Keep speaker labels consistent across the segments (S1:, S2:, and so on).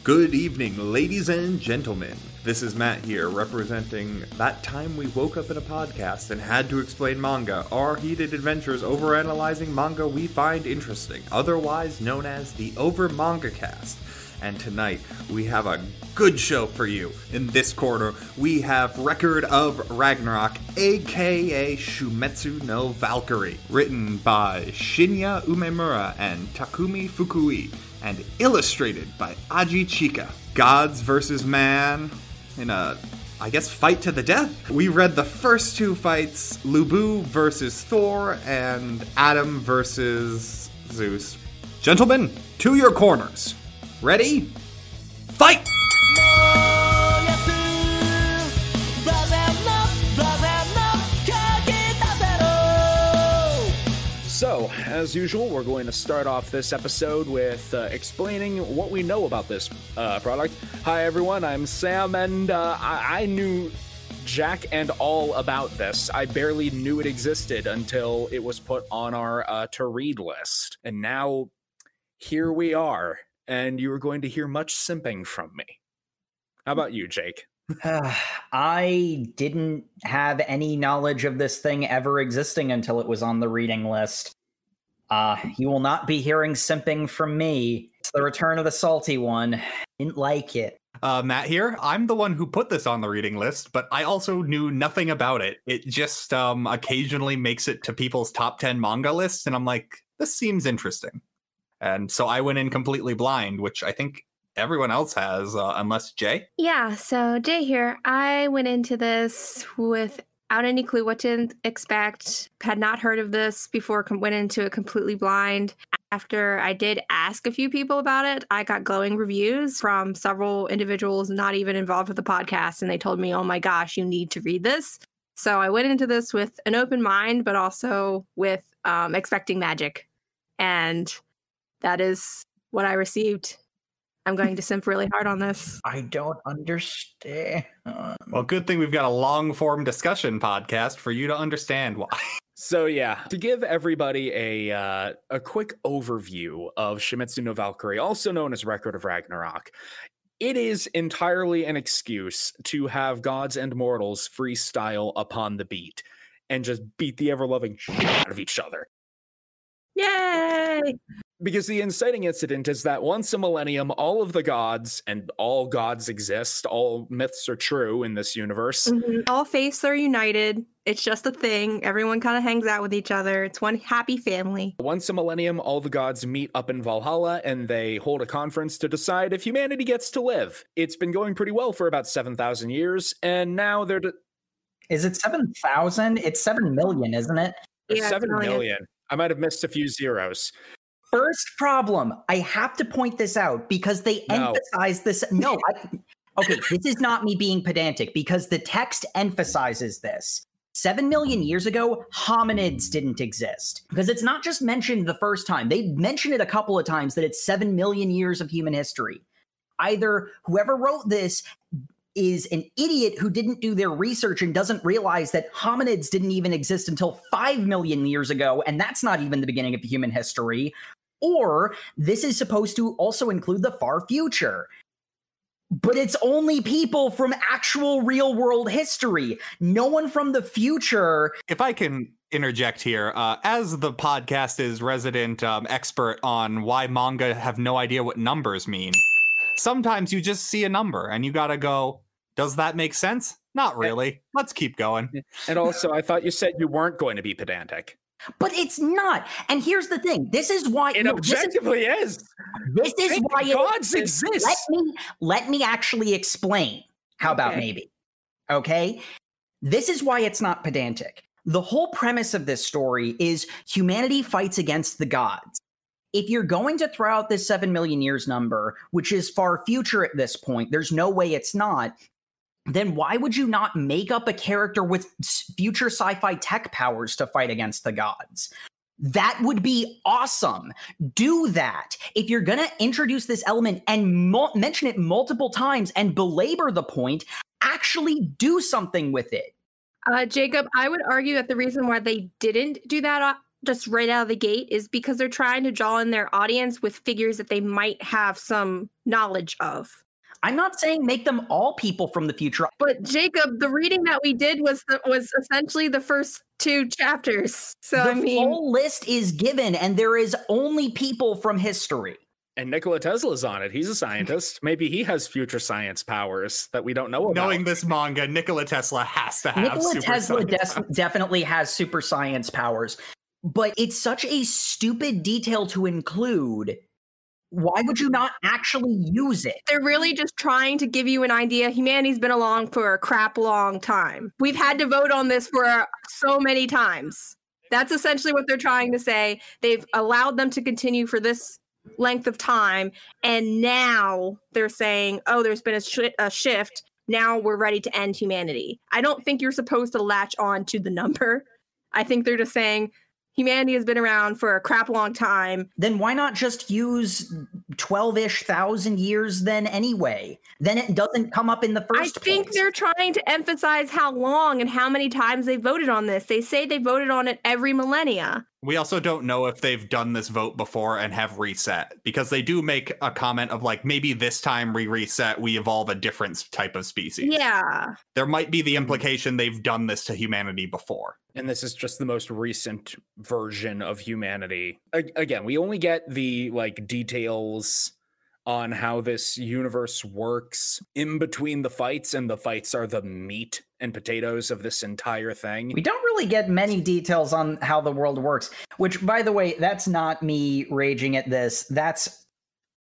S1: Good evening, ladies and gentlemen. This is Matt here, representing that time we woke up in a podcast and had to explain manga, our heated adventures overanalyzing manga we find interesting, otherwise known as the Over Manga Cast. And tonight, we have a good show for you. In this corner, we have Record of Ragnarok, aka Shumetsu no Valkyrie, written by Shinya Umemura and Takumi Fukui, and illustrated by Aji Chika. Gods versus man in a, fight to the death? We read the first two fights, Lubu versus Thor, and Adam versus Zeus. Gentlemen, to your corners. Ready? Fight!
S2: So, as usual, we're going to start off this episode with explaining what we know about this product. Hi everyone, I'm Sam, and I knew jack and all about this. I barely knew it existed until it was put on our to-read list. And now, here we are, and you are going to hear much simping from me. How about you, Jake?
S3: I didn't have any knowledge of this thing ever existing until it was on the reading list. You will not be hearing simping from me. It's the return of the salty one. Didn't like it.
S1: Matt here. I'm the one who put this on the reading list, but I also knew nothing about it. It just occasionally makes it to people's top 10 manga lists, and I'm like, this seems interesting. And so I went in completely blind, which I think everyone else has, unless Jay?
S4: Yeah, so Jay here. I went into this without any clue what to expect. Had not heard of this before, went into it completely blind. After I did ask a few people about it, I got glowing reviews from several individuals not even involved with the podcast, and they told me, oh my gosh, you need to read this. So I went into this with an open mind, but also with expecting magic. And that is what I received. I'm going to simp really hard on this.
S3: I don't understand.
S1: Well, good thing we've got a long-form discussion podcast for you to understand why.
S2: So yeah, to give everybody a quick overview of Shumetsu no Valkyrie, also known as Record of Ragnarok, it is entirely an excuse to have gods and mortals freestyle upon the beat and just beat the ever-loving shit out of each other.
S4: Yay!
S2: Because the inciting incident is that once a millennium, all of the gods, and all gods exist, all myths are true in this universe.
S4: Mm-hmm. All faiths are united. It's just a thing. Everyone kind of hangs out with each other. It's one happy family.
S2: Once a millennium, all the gods meet up in Valhalla, and they hold a conference to decide if humanity gets to live. It's been going pretty well for about 7,000 years, and now they're...
S3: Is it 7,000? It's 7 million, isn't it?
S4: Yeah,
S2: 7 million. I might have missed a few zeros.
S3: First problem, I have to point this out because they emphasize this. No, okay, this is not me being pedantic because the text emphasizes this. 7 million years ago, hominids didn't exist. Because it's not just mentioned the first time. They mention it a couple of times that it's 7 million years of human history. Either whoever wrote this is an idiot who didn't do their research and doesn't realize that hominids didn't even exist until 5 million years ago, and that's not even the beginning of human history. Or this is supposed to also include the far future. But it's only people from actual real-world history. No one from the future.
S1: If I can interject here, as the podcast's resident expert on why manga have no idea what numbers mean, sometimes you just see a number and you gotta go, does that make sense? Not really. Let's keep going.
S2: And also, I thought you said you weren't going to be pedantic.
S3: But it's not. And here's the thing. This is why
S2: it objectively is.
S3: This is why
S2: gods exist.
S3: Let me actually explain. How about maybe? Okay? This is why it's not pedantic. The whole premise of this story is humanity fights against the gods. If you're going to throw out this 7 million years number, which is far future at this point, there's no way it's not, then why would you not make up a character with future sci-fi tech powers to fight against the gods? That would be awesome. Do that. If you're going to introduce this element and mention it multiple times and belabor the point, actually do something with it.
S4: Jacob, I would argue that the reason why they didn't do that just right out of the gate is because they're trying to draw in their audience with figures that they might have some knowledge of.
S3: I'm not saying make them all people from the future.
S4: But Jacob, the reading that we did was essentially the first 2 chapters. So
S3: the full list is given, and there is only people from history.
S2: And Nikola Tesla's on it. He's a scientist. Maybe he has future science powers that we don't know about.
S1: Knowing this manga, Nikola Tesla has to have
S3: Nikola
S1: super
S3: Tesla
S1: science powers.
S3: definitely has super science powers. But it's such a stupid detail to include. Why would you not actually use it?
S4: They're really just trying to give you an idea. Humanity's been along for a crap long time. We've had to vote on this for so many times. That's essentially what they're trying to say. They've allowed them to continue for this length of time, and now they're saying, oh, there's been a shift. Now we're ready to end humanity. I don't think you're supposed to latch on to the number. I think they're just saying, humanity has been around for a crap long time.
S3: Then why not just use 12-ish thousand years then anyway? Then it doesn't come up in the first place.
S4: I think they're trying to emphasize how long and how many times they voted on this. They say they voted on it every millennia.
S1: We also don't know if they've done this vote before and have reset, because they do make a comment of like, maybe this time we reset, we evolve a different type of species.
S4: Yeah.
S1: There might be the implication they've done this to humanity before.
S2: And this is just the most recent version of humanity. Again, we only get the like details on how this universe works in between the fights, and the fights are the meat and potatoes of this entire thing.
S3: We don't really get many details on how the world works, which, by the way, that's not me raging at this. That's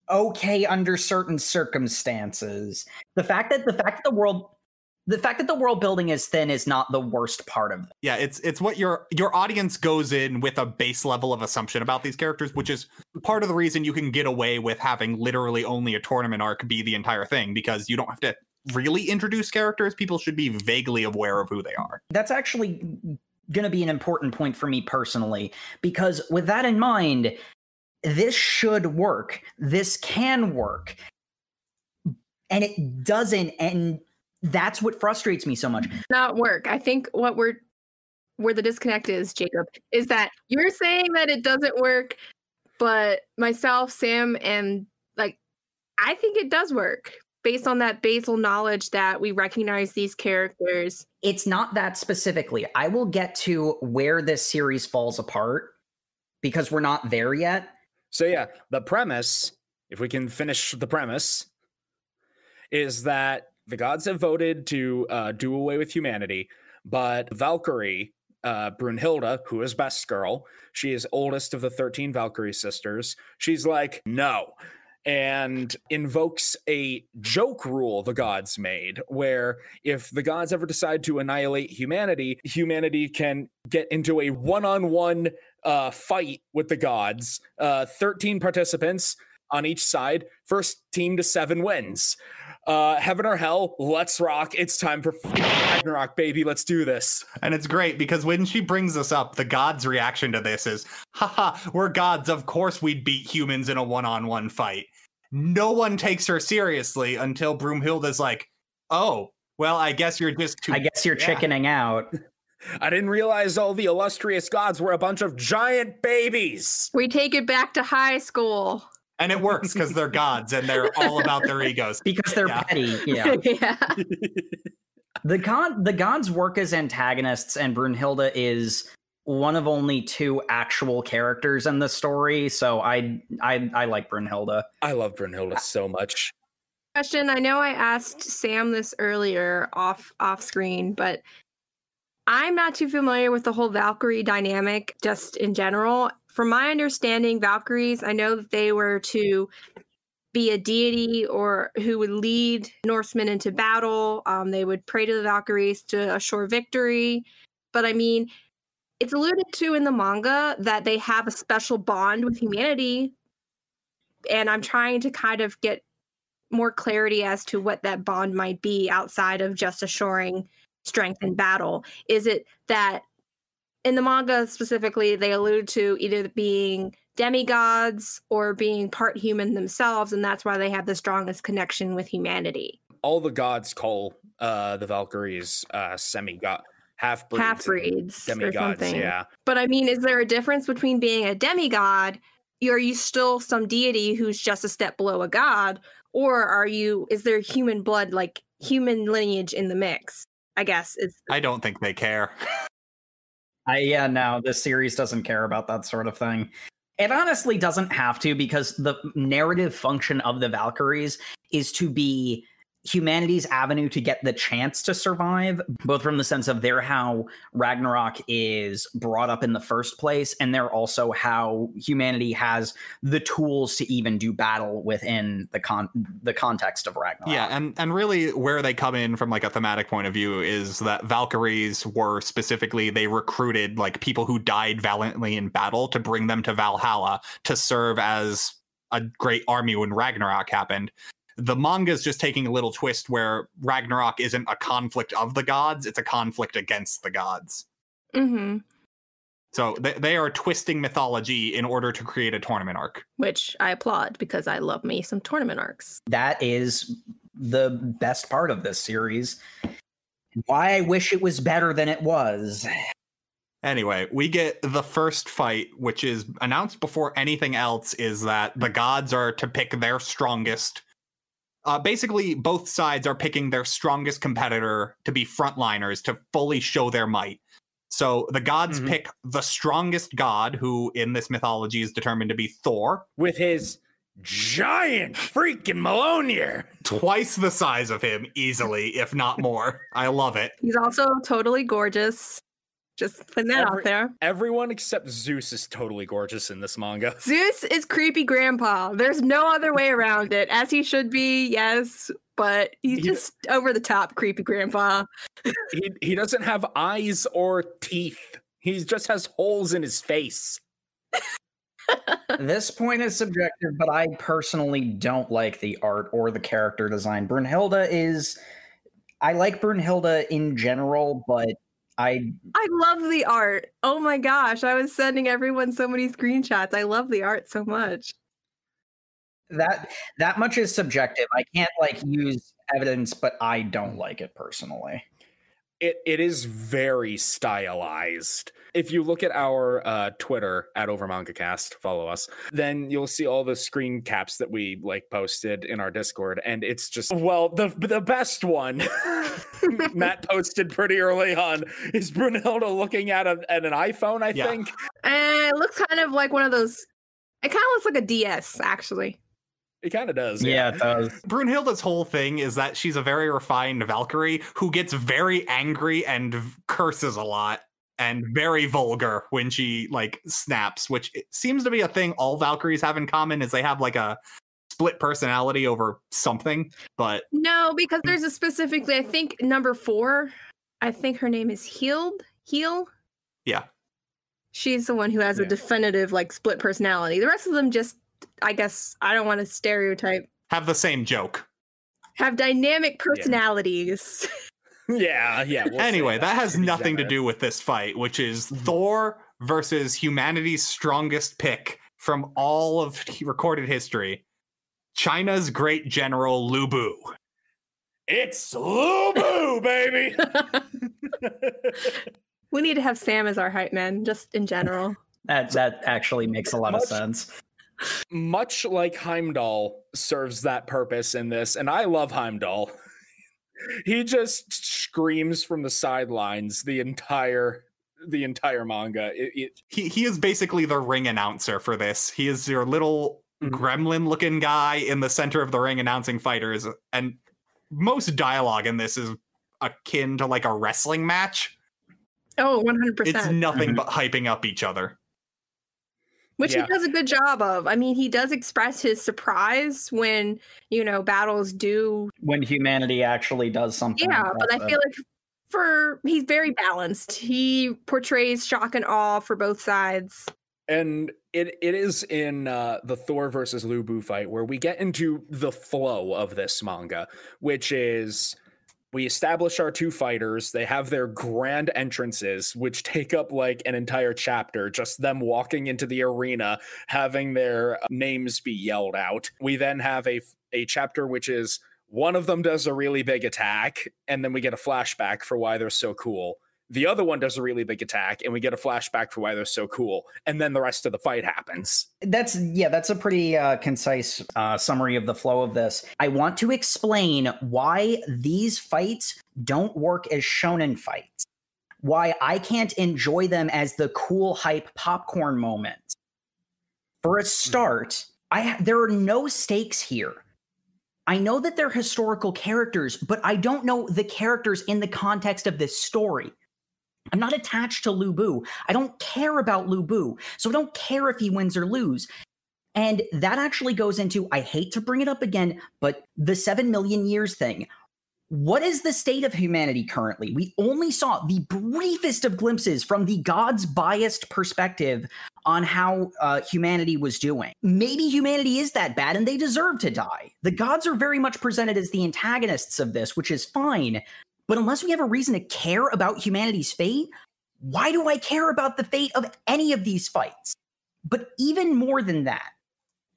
S3: okay under certain circumstances. The fact that the world building is thin is not the worst part of it.
S1: Yeah, it's what your audience goes in with a base level of assumption about these characters, which is part of the reason you can get away with having literally only a tournament arc be the entire thing, because you don't have to really introduce characters. People should be vaguely aware of who they are.
S3: That's actually going to be an important point for me personally, because with that in mind, this should work. This can work. And it doesn't, and that's what frustrates me so much.
S4: Not work. I think where the disconnect is, Jacob, is that you're saying that it doesn't work, but myself, Sam, and I think it does work based on that basal knowledge that we recognize these characters.
S3: It's not that specifically. I will get to where this series falls apart because we're not there yet.
S2: So yeah, the premise, if we can finish the premise, is that the gods have voted to do away with humanity, but Valkyrie, Brunhilde, who is Best Girl, she is oldest of the 13 Valkyrie sisters, she's like, no, and invokes a joke rule the gods made, where if the gods ever decide to annihilate humanity, humanity can get into a one-on-one fight with the gods. 13 participants on each side. First team to 7 wins. Heaven or hell, let's rock. It's time for Ragnarok, baby. Let's do this.
S1: And it's great because when she brings this up, the gods' reaction to this is, haha, we're gods. Of course we'd beat humans in a one-on-one fight. No one takes her seriously until Broomhilda's like, oh, well, I guess you're just too...
S3: I guess you're chickening out.
S2: I didn't realize all the illustrious gods were a bunch of giant babies.
S4: We take it back to high school.
S1: And it works because they're gods and they're all about their egos.
S3: Because they're petty, yeah.
S4: Yeah.
S3: The gods work as antagonists, and Brunhilde is one of only 2 actual characters in the story, so I like Brunhilde.
S2: I love Brunhilde so much.
S4: Question, I know I asked Sam this earlier off screen, but I'm not too familiar with the whole Valkyrie dynamic just in general. From my understanding, Valkyries, I know that they were to be a deity or who would lead Norsemen into battle. They would pray to the Valkyries to assure victory. But I mean, it's alluded to in the manga that they have a special bond with humanity. And I'm trying to kind of get more clarity as to what that bond might be outside of just assuring strength in battle. Is it that in the manga specifically, they allude to either being demigods or being part human themselves, and that's why they have the strongest connection with humanity?
S2: All the gods call the Valkyries semi-god, half-breeds
S4: or
S2: demigods,
S4: something.
S2: yeah.
S4: But I mean, is there a difference between being a demigod? Are you still some deity who's just a step below a god? Or is there human blood, like human lineage in the mix? I guess
S1: I don't think they care.
S3: No, this series doesn't care about that sort of thing. It honestly doesn't have to, because the narrative function of the Valkyries is to be humanity's avenue to get the chance to survive, both from the sense of they're how Ragnarok is brought up in the first place, and they're also how humanity has the tools to even do battle within the context of Ragnarok.
S1: Yeah, and really where they come in from like a thematic point of view is that Valkyries were specifically, they recruited like people who died valiantly in battle to bring them to Valhalla to serve as a great army when Ragnarok happened. The manga is just taking a little twist where Ragnarok isn't a conflict of the gods, it's a conflict against the gods.
S4: Mm-hmm.
S1: So they are twisting mythology in order to create a tournament arc.
S4: Which I applaud, because I love me some tournament arcs.
S3: That is the best part of this series. Why I wish it was better than it was.
S1: Anyway, we get the first fight, which is announced before anything else, is that the gods are to pick their strongest. Basically, both sides are picking their strongest competitor to be frontliners to fully show their might. So the gods pick the strongest god, who in this mythology is determined to be Thor.
S2: With his giant freaking Mjolnir.
S1: Twice the size of him, easily, if not more. I love it.
S4: He's also totally gorgeous. Just putting that out there.
S2: Everyone except Zeus is totally gorgeous in this manga.
S4: Zeus is creepy grandpa. There's no other way around it. As he should be, yes, but he's just over the top creepy grandpa.
S2: He doesn't have eyes or teeth. He just has holes in his face.
S3: This point is subjective, but I personally don't like the art or the character design. I like Brunhilde in general, but I
S4: love the art. Oh my gosh, I was sending everyone so many screenshots. I love the art so much.
S3: That much is subjective. I can't use evidence, but I don't like it personally.
S2: It is very stylized. If you look at our Twitter at OverMangaCast, follow us, then you'll see all the screen caps that we posted in our Discord, and it's just the best one. Matt posted pretty early on is Brunhilde looking at an iPhone. I think
S4: it looks kind of like one of those. It kind of looks like a DS, actually.
S2: It kind of does.
S3: Yeah, it does.
S1: Brunhilde's whole thing is that she's a very refined Valkyrie who gets very angry and curses a lot and very vulgar when she snaps, which seems to be a thing all Valkyries have in common, is they have a split personality over something. But
S4: no, because there's a specifically, I think number 4, I think her name is Heel.
S1: Yeah.
S4: She's the one who has a definitive split personality. The rest of them just, I guess, I don't want to stereotype.
S1: Have the same joke.
S4: Have dynamic personalities.
S2: Yeah.
S1: We'll anyway, that has nothing to do with this fight, which is Thor versus humanity's strongest pick from all of recorded history. China's great general, Lu Bu.
S2: It's Lu Bu, baby!
S4: We need to have Sam as our hype man, just in general.
S3: That actually makes a lot of sense.
S2: Much like Heimdall serves that purpose in this, and I love Heimdall. He just screams from the sidelines the entire manga.
S1: He is basically the ring announcer for this. He is your little gremlin-looking guy in the center of the ring announcing fighters, and most dialogue in this is akin to a wrestling match.
S4: Oh, 100%.
S1: It's nothing but hyping up each other.
S4: Which he does a good job of. I mean, he does express his surprise when, battles do.
S3: When humanity actually does something.
S4: Yeah, but I feel he's very balanced. He portrays shock and awe for both sides.
S2: And it is in the Thor versus Lu Bu fight where we get into the flow of this manga, which is we establish our two fighters. They have their grand entrances, which take up an entire chapter, just them walking into the arena, having their names be yelled out. We then have a chapter which is one of them does a really big attack, and then we get a flashback for why they're so cool. The other one does a really big attack, and we get a flashback for why they're so cool. And then the rest of the fight happens.
S3: That's a pretty concise summary of the flow of this. I want to explain why these fights don't work as shonen fights. Why I can't enjoy them as the cool hype popcorn moment. For a start, there are no stakes here. I know that they're historical characters, but I don't know the characters in the context of this story. I'm not attached to Lu Bu. I don't care about Lu Bu, so I don't care if he wins or lose. And that actually goes into, I hate to bring it up again, but the 7 million years thing. What is the state of humanity currently? We only saw the briefest of glimpses from the gods' biased perspective on how humanity was doing. Maybe humanity is that bad and they deserve to die. The gods are very much presented as the antagonists of this, which is fine. But unless we have a reason to care about humanity's fate, why do I care about the fate of any of these fights? But even more than that,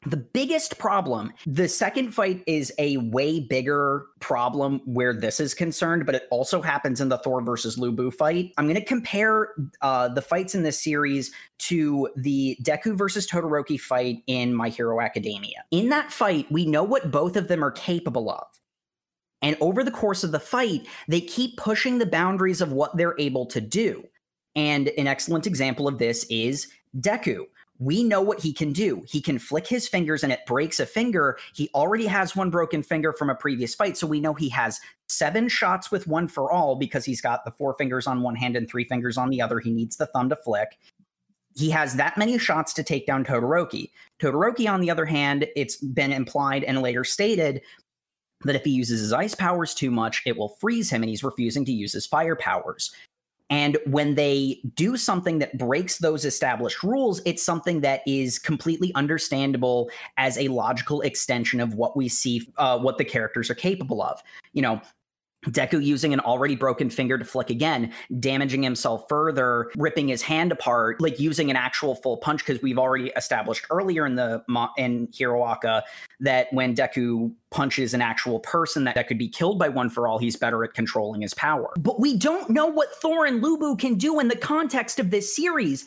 S3: the biggest problem, the second fight is a way bigger problem where this is concerned, but it also happens in the Thor versus Lu Bu fight. I'm going to compare the fights in this series to the Deku versus Todoroki fight in My Hero Academia. In that fight, we know what both of them are capable of. And over the course of the fight, they keep pushing the boundaries of what they're able to do. And an excellent example of this is Deku. We know what he can do. He can flick his fingers and it breaks a finger. He already has one broken finger from a previous fight, so we know he has 7 shots with One for All because he's got the 4 fingers on one hand and 3 fingers on the other. He needs the thumb to flick. He has that many shots to take down Todoroki. Todoroki, on the other hand, it's been implied and later stated that if he uses his ice powers too much, it will freeze him, and he's refusing to use his fire powers. And when they do something that breaks those established rules, it's something that is completely understandable as a logical extension of what we see, what the characters are capable of. You know, Deku using an already broken finger to flick again, damaging himself further, ripping his hand apart, like using an actual full punch, because we've already established earlier in Hiroaka that when Deku punches an actual person that could be killed by One for All, he's better at controlling his power. But we don't know what Thor and Lu Bu can do in the context of this series,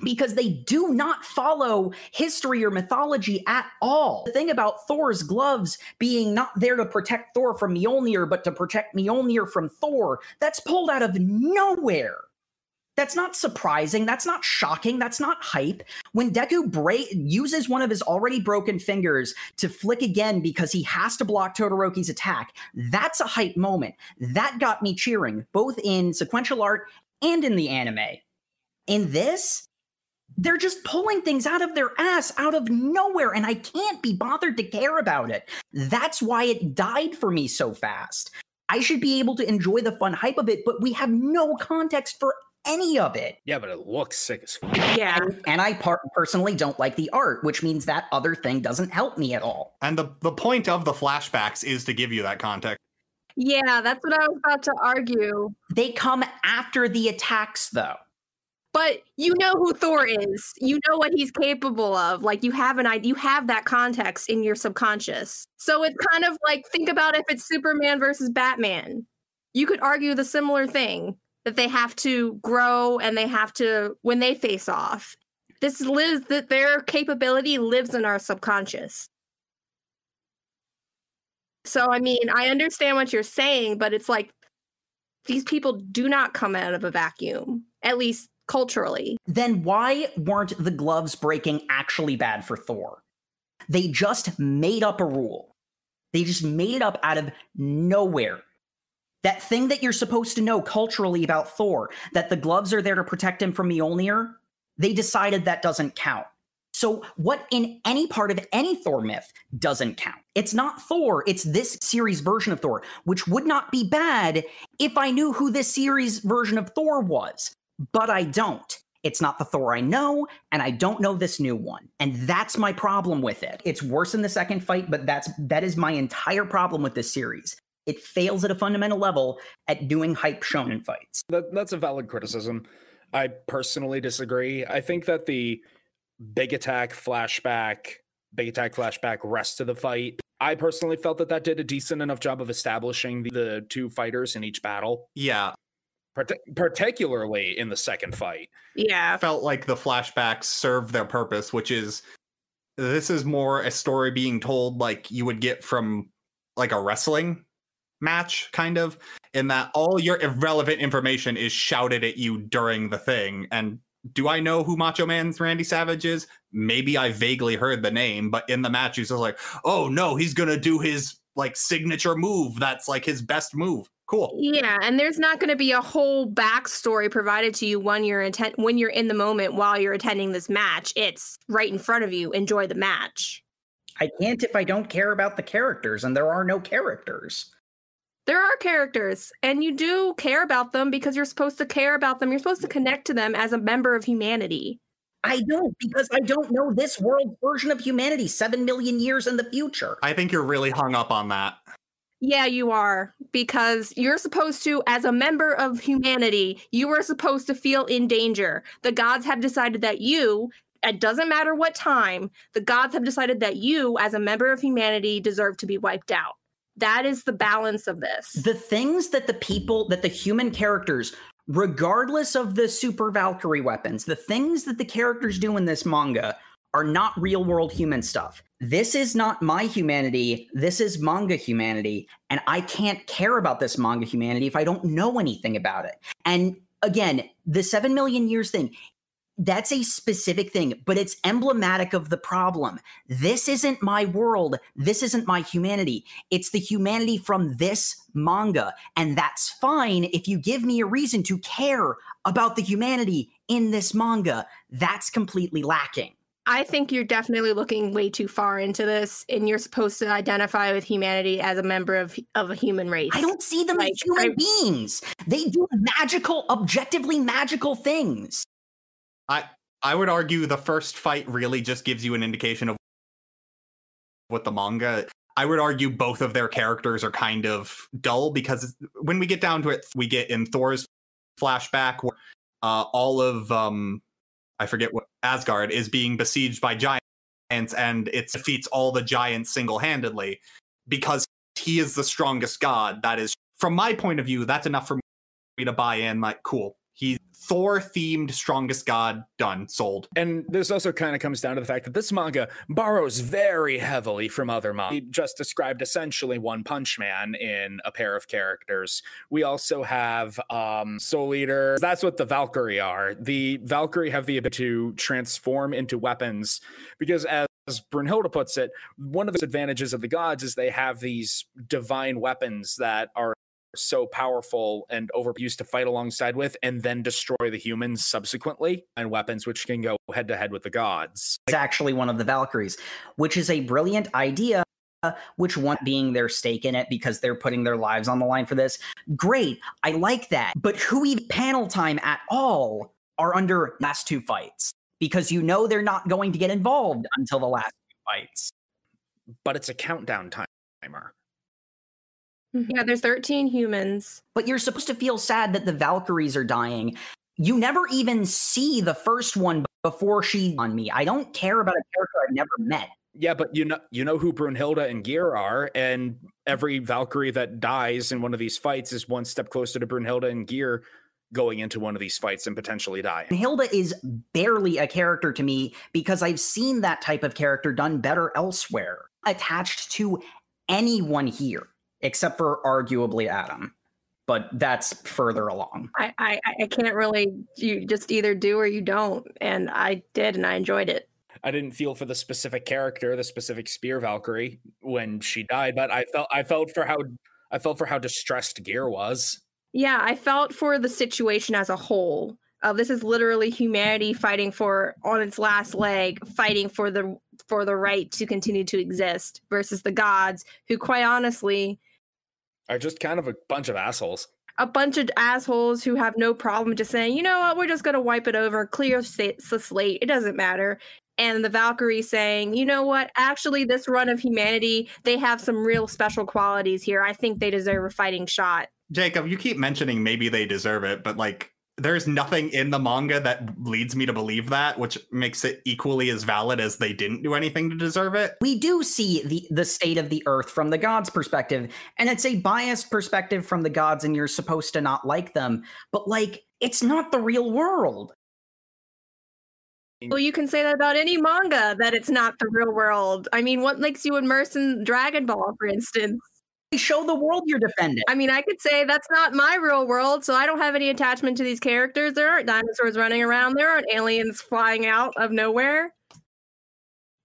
S3: because they do not follow history or mythology at all. The thing about Thor's gloves being not there to protect Thor from Mjolnir, but to protect Mjolnir from Thor, that's pulled out of nowhere. That's not surprising. That's not shocking. That's not hype. When Deku uses one of his already broken fingers to flick again because he has to block Todoroki's attack, that's a hype moment. That got me cheering, both in sequential art and in the anime. In this, they're just pulling things out of their ass out of nowhere, and I can't be bothered to care about it. That's why it died for me so fast. I should be able to enjoy the fun hype of it, but we have no context for any of it.
S2: Yeah, but it looks sick as fuck.
S4: Yeah.
S3: And I personally don't like the art, which means that other thing doesn't help me at all.
S1: And the point of the flashbacks is to give you that context.
S4: Yeah, that's what I was about to argue.
S3: They come after the attacks, though.
S4: But you know who Thor is. You know what he's capable of. Like, you have an idea, you have that context in your subconscious. So it's kind of like, think about if it's Superman versus Batman. You could argue the similar thing, that they have to grow and they have to, when they face off. That their capability lives in our subconscious. So, I mean, I understand what you're saying, but it's like, these people do not come out of a vacuum, at least culturally.
S3: Then why weren't the gloves breaking actually bad for Thor? They just made up a rule. They just made it up out of nowhere. That thing that you're supposed to know culturally about Thor, that the gloves are there to protect him from Mjolnir, they decided that doesn't count. So what in any part of any Thor myth doesn't count? It's not Thor, it's this series version of Thor, which would not be bad if I knew who this series version of Thor was. But I don't. It's not the Thor I know, and I don't know this new one. And that's my problem with it. It's worse in the second fight, but that is my entire problem with this series. It fails at a fundamental level at doing hype shonen fights.
S2: That's a valid criticism. I personally disagree. I think that the big attack flashback rest of the fight, I personally felt that did a decent enough job of establishing the two fighters in each battle.
S1: Yeah.
S2: particularly in the second fight.
S4: Yeah.
S1: Felt like the flashbacks served their purpose, which is this is more a story being told like you would get from like a wrestling match, kind of, in that all your irrelevant information is shouted at you during the thing. And do I know who Macho Man's Randy Savage is? Maybe I vaguely heard the name, but in the match he's just like, oh no, he's gonna do his like signature move that's like his best move. Cool.
S4: Yeah, and there's not going to be a whole backstory provided to you when you're in the moment while you're attending this match. It's right in front of you. Enjoy the match.
S3: I can't if I don't care about the characters, and there are no characters.
S4: There are characters, and you do care about them because you're supposed to care about them. You're supposed to connect to them as a member of humanity.
S3: I don't, because I don't know this world's version of humanity 7 million years in the future.
S1: I think you're really hung up on that.
S4: Yeah, you are, because you're supposed to, as a member of humanity, you are supposed to feel in danger. The gods have decided that you, it doesn't matter what time, the gods have decided that you, as a member of humanity, deserve to be wiped out. That is the balance of this.
S3: The things that the human characters, regardless of the super Valkyrie weapons, the things that the characters do in this manga are not real world human stuff. This is not my humanity. This is manga humanity. And I can't care about this manga humanity if I don't know anything about it. And again, the 7 million years thing, that's a specific thing, but it's emblematic of the problem. This isn't my world. This isn't my humanity. It's the humanity from this manga. And that's fine if you give me a reason to care about the humanity in this manga. That's completely lacking.
S4: I think you're definitely looking way too far into this, and you're supposed to identify with humanity as a member of a human race.
S3: I don't see them as human beings. They do objectively magical things.
S1: I would argue the first fight really just gives you an indication of what the manga. I would argue both of their characters are kind of dull, because when we get down to it, we get in Thor's flashback where all of I forget what Asgard is being besieged by giants, and it defeats all the giants single-handedly because he is the strongest god. That is, from my point of view, that's enough for me to buy in. Like, cool. He's Thor-themed strongest god, done, sold.
S2: And this also kind of comes down to the fact that this manga borrows very heavily from other manga. We just described essentially One Punch Man in a pair of characters. We also have Soul Eater. That's what the Valkyrie are. The Valkyrie have the ability to transform into weapons because, as Brunhilde puts it, one of the advantages of the gods is they have these divine weapons that are so powerful and overused to fight alongside with, and then destroy the humans subsequently, and weapons which can go head to head with the gods.
S3: It's actually one of the Valkyries, which is a brilliant idea, which one being their stake in it because they're putting their lives on the line for this. Great, I like that. But who even panel time at all are under last two fights, because you know they're not going to get involved until the last two fights.
S2: But it's a countdown timer.
S4: Yeah, there's 13 humans.
S3: But you're supposed to feel sad that the Valkyries are dying. You never even see the first one before she on me. I don't care about a character I've never met.
S2: Yeah, but you know who Brunhilde and Gear are, and every Valkyrie that dies in one of these fights is one step closer to Brunhilde and Gear going into one of these fights and potentially dying.
S3: Brunhilde is barely a character to me because I've seen that type of character done better elsewhere. Attached to anyone here, except for arguably Adam. But that's further along.
S4: I can't really, you just either do or you don't. And I did, and I enjoyed it.
S2: I didn't feel for the specific character, the specific Spear Valkyrie, when she died, but I felt for how distressed Gear was.
S4: Yeah, I felt for the situation as a whole. This is literally humanity fighting on its last leg, fighting for the right to continue to exist, versus the gods, who quite honestly
S2: are just kind of a bunch of assholes.
S4: A bunch of assholes who have no problem just saying, you know what, we're just going to wipe it over, clear the slate, it doesn't matter. And the Valkyrie saying, you know what, actually this run of humanity, they have some real special qualities here. I think they deserve a fighting shot.
S1: Jacob, you keep mentioning maybe they deserve it, but like, there's nothing in the manga that leads me to believe that, which makes it equally as valid as they didn't do anything to deserve it.
S3: We do see the state of the earth from the gods' perspective, and it's a biased perspective from the gods, and you're supposed to not like them, but like, it's not the real world.
S4: Well, you can say that about any manga, that it's not the real world. I mean, what makes you immerse in Dragon Ball, for instance?
S3: They show the world you're defending.
S4: I mean, I could say that's not my real world, so I don't have any attachment to these characters. There aren't dinosaurs running around. There aren't aliens flying out of nowhere.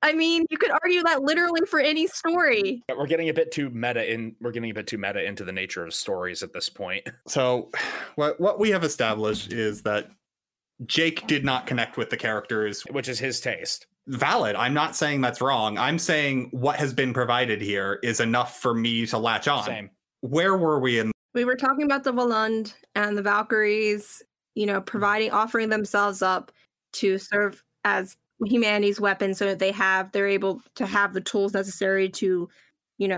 S4: I mean, you could argue that literally for any story.
S2: We're getting a bit too meta into the nature of stories at this point.
S1: So what we have established is that Jake did not connect with the characters,
S2: which is his taste.
S1: Valid. I'm not saying that's wrong. I'm saying what has been provided here is enough for me to latch on.
S2: Same.
S1: Where were we in?
S4: We were talking about the Volund and the Valkyries, offering themselves up to serve as humanity's weapon, so that they're able to have the tools necessary to,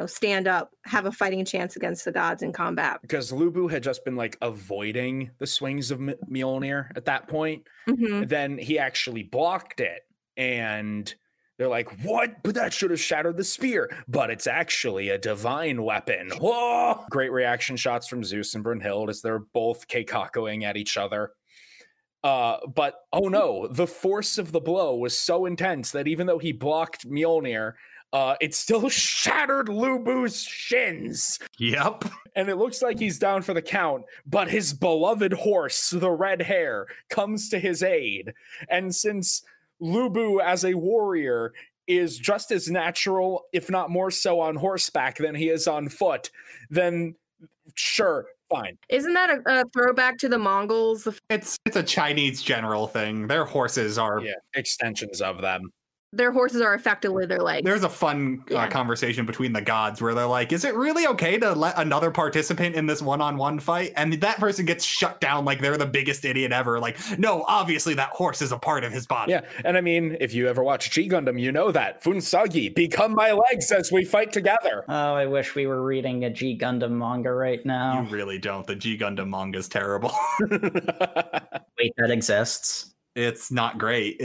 S4: stand up, have a fighting chance against the gods in combat.
S2: Because Lu Bu had just been like avoiding the swings of Mjolnir at that point.
S4: Mm-hmm.
S2: Then he actually blocked it. And they're like, what? But that should have shattered the spear. But it's actually a divine weapon. Whoa! Great reaction shots from Zeus and Brunhild as they're both keikakoing at each other. But, oh no, the force of the blow was so intense that even though he blocked Mjolnir, it still shattered Lu Bu's shins.
S1: Yep.
S2: And it looks like he's down for the count, but his beloved horse, the red hare, comes to his aid. And since Lu Bu as a warrior is just as natural, if not more so, on horseback than he is on foot, then sure, fine.
S4: Isn't that a throwback to the Mongols?
S1: It's a Chinese general thing. Their horses are
S2: extensions of them.
S4: Their horses are effectively their legs.
S1: There's a fun conversation between the gods where they're like, is it really okay to let another participant in this one-on-one fight? And that person gets shut down like they're the biggest idiot ever. Like, no, obviously that horse is a part of his body.
S2: Yeah, and I mean, if you ever watch G Gundam, you know that. Funsagi, become my legs as we fight together.
S3: Oh, I wish we were reading a G Gundam manga right now.
S1: You really don't. The G Gundam manga is terrible.
S3: Wait, that exists?
S1: It's not great.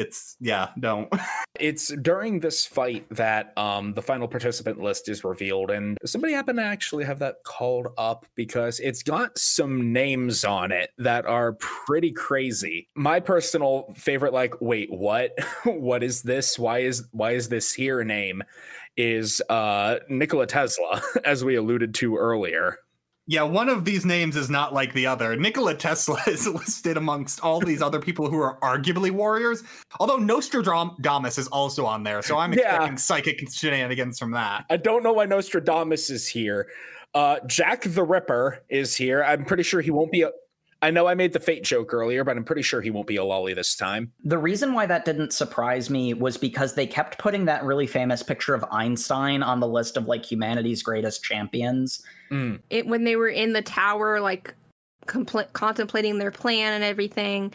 S1: Don't.
S2: It's during this fight that the final participant list is revealed, and somebody happened to actually have that called up because it's got some names on it that are pretty crazy. My personal favorite, like, wait, what? What is this? Why is this here name is Nikola Tesla, as we alluded to earlier.
S1: Yeah, one of these names is not like the other. Nikola Tesla is listed amongst all these other people who are arguably warriors, although Nostradamus is also on there, so I'm expecting psychic shenanigans from that.
S2: I don't know why Nostradamus is here. Jack the Ripper is here. I'm pretty sure he won't be I know I made the fate joke earlier, but I'm pretty sure he won't be a lolly this time.
S3: The reason why that didn't surprise me was because they kept putting that really famous picture of Einstein on the list of like humanity's greatest champions.
S4: When they were in the tower, like contemplating their plan and everything,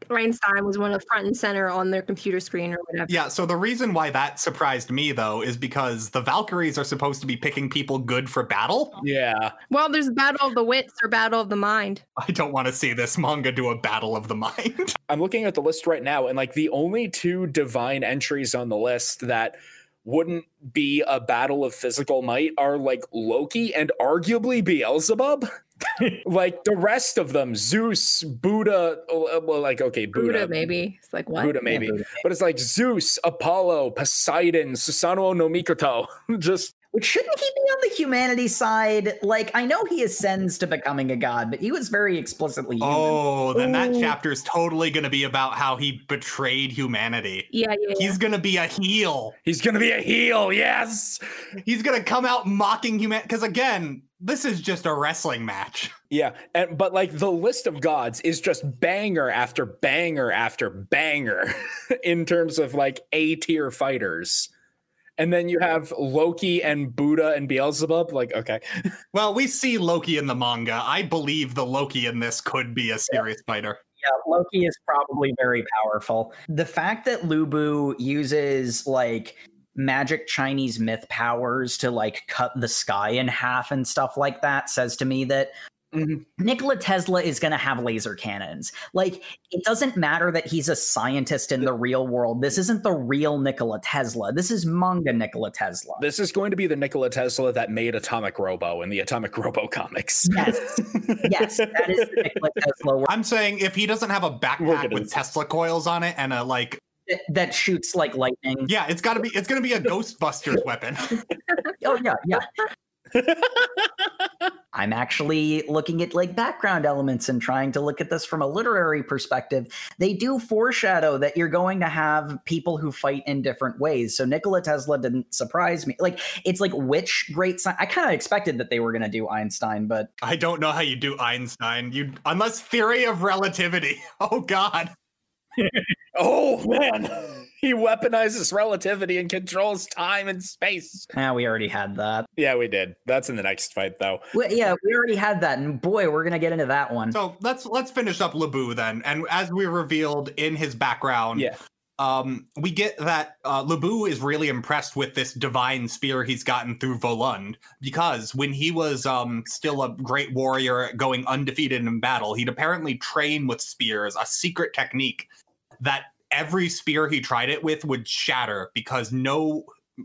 S4: Einstein was one of front and center on their computer screen or whatever.
S1: Yeah, so the reason why that surprised me, though, is because the Valkyries are supposed to be picking people good for battle.
S2: Yeah.
S4: Well, there's Battle of the Wits or Battle of the Mind.
S1: I don't want to see this manga do a Battle of the Mind.
S2: I'm looking at the list right now, and like the only two divine entries on the list that wouldn't be a battle of physical might are like Loki and arguably Beelzebub. Like the rest of them, Zeus, Buddha, well, like, okay,
S4: Buddha maybe. It's like, what?
S2: Buddha maybe. But it's like Zeus, Apollo, Poseidon, Susanoo no Mikoto. Just,
S3: which shouldn't he be on the humanity side? Like, I know he ascends to becoming a god, but he was very explicitly human.
S1: Oh, then that chapter is totally going to be about how he betrayed humanity.
S4: Yeah.
S1: He's going to be a heel.
S2: He's going to be a heel, yes!
S1: He's going to come out mocking humanity. Because again, this is just a wrestling match.
S2: Yeah, but like the list of gods is just banger after banger after banger in terms of like A-tier fighters. And then you have Loki and Buddha and Beelzebub. Like, okay.
S1: Well, we see Loki in the manga. I believe the Loki in this could be a serious fighter.
S3: Yeah, Loki is probably very powerful. The fact that Lu Bu uses like magic Chinese myth powers to like cut the sky in half and stuff like that says to me that Nikola Tesla is going to have laser cannons. Like, it doesn't matter that he's a scientist in the real world. This isn't the real Nikola Tesla. This is manga Nikola Tesla.
S2: This is going to be the Nikola Tesla that made Atomic Robo in the Atomic Robo comics.
S3: Yes. Yes, that is the Nikola Tesla.
S1: I'm saying if he doesn't have a backpack with Tesla coils on it and a like
S3: that shoots like lightning.
S1: Yeah, it's gonna be a Ghostbusters weapon.
S3: Oh yeah. I'm actually looking at like background elements and trying to look at this from a literary perspective. They do foreshadow that you're going to have people who fight in different ways. So Nikola Tesla didn't surprise me. Like, it's like, which great science? I kind of expected that they were going to do Einstein, but
S1: I don't know how you do Einstein. Unless theory of relativity. Oh God.
S2: Oh man. He weaponizes relativity and controls time and space.
S3: Yeah, we already had that.
S2: Yeah, we did. That's in the next fight, though.
S3: Yeah, we already had that, and boy, we're gonna get into that one.
S1: So let's finish up Lubu then. And as we revealed in his background, we get that Lubu is really impressed with this divine spear he's gotten through Volund, because when he was still a great warrior going undefeated in battle, he'd apparently trained with spears, a secret technique that every spear he tried it with would shatter because no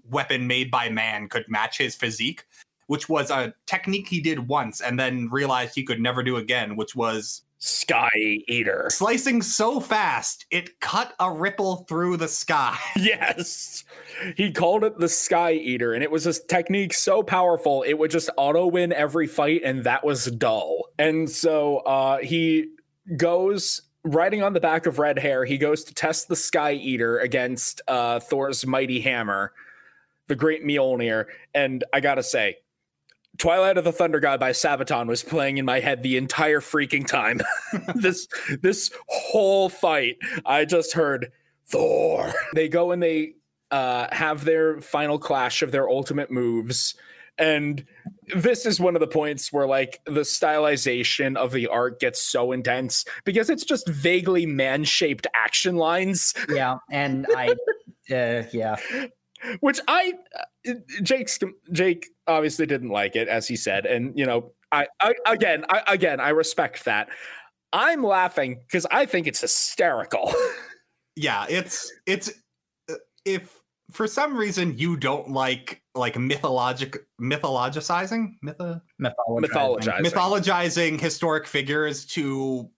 S1: weapon made by man could match his physique, which was a technique he did once and then realized he could never do again, which was
S2: Sky Eater.
S1: Slicing so fast, it cut a ripple through the sky.
S2: Yes. He called it the Sky Eater, and it was a technique so powerful, it would just auto-win every fight, and that was dull. And so he goes... Riding on the back of Red Hair, he goes to test the Sky Eater against Thor's mighty hammer, the Great Mjolnir. And I gotta say, Twilight of the Thunder God by Sabaton was playing in my head the entire freaking time. This whole fight, I just heard Thor. They go and they have their final clash of their ultimate moves. And this is one of the points where, like, the stylization of the art gets so intense because it's just vaguely man-shaped action lines.
S3: Yeah, and yeah.
S2: Which Jake obviously didn't like it, as he said. And, you know, I respect that. I'm laughing because I think it's hysterical.
S1: Yeah, it's if for some reason you don't like mythologizing historic figures to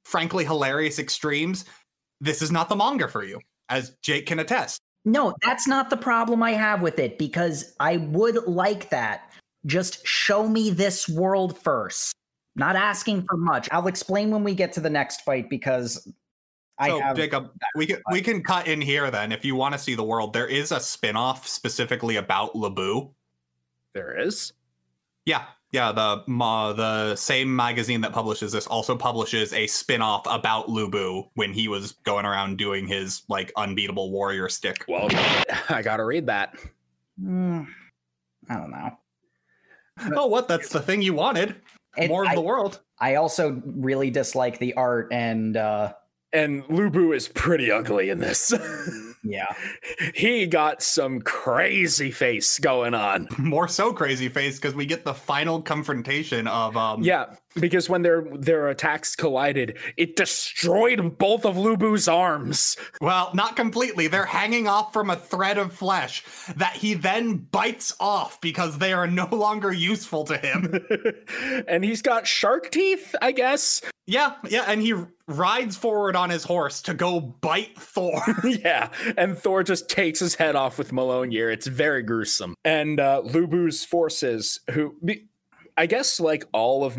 S1: frankly hilarious extremes, this is not the manga for you, as Jake can attest.
S3: No, that's not the problem I have with it, because I would like that. Just show me this world first. Not asking for much. I'll explain when we get to the next fight, because
S1: Jacob, we can cut in here then. If you want to see the world, there is a spin-off specifically about Lubu.
S2: There is?
S1: Yeah. The same magazine that publishes this also publishes a spin-off about Lubu when he was going around doing his like unbeatable warrior stick.
S2: Well, I gotta read that.
S3: I don't know.
S1: Oh, what? That's the thing you wanted. More of the world.
S3: I also really dislike the art,
S2: and Lubu is pretty ugly in this.
S3: Yeah.
S2: He got some crazy face going on.
S1: More so crazy face because we get the final confrontation of
S2: Yeah, because when their attacks collided, it destroyed both of Lubu's arms.
S1: Well, not completely. They're hanging off from a thread of flesh that he then bites off because they are no longer useful to him.
S2: And he's got shark teeth, I guess.
S1: Yeah, and he rides forward on his horse to go bite Thor.
S2: Yeah, and Thor just takes his head off with Mjolnir. It's very gruesome. And Lubu's forces, I guess like all of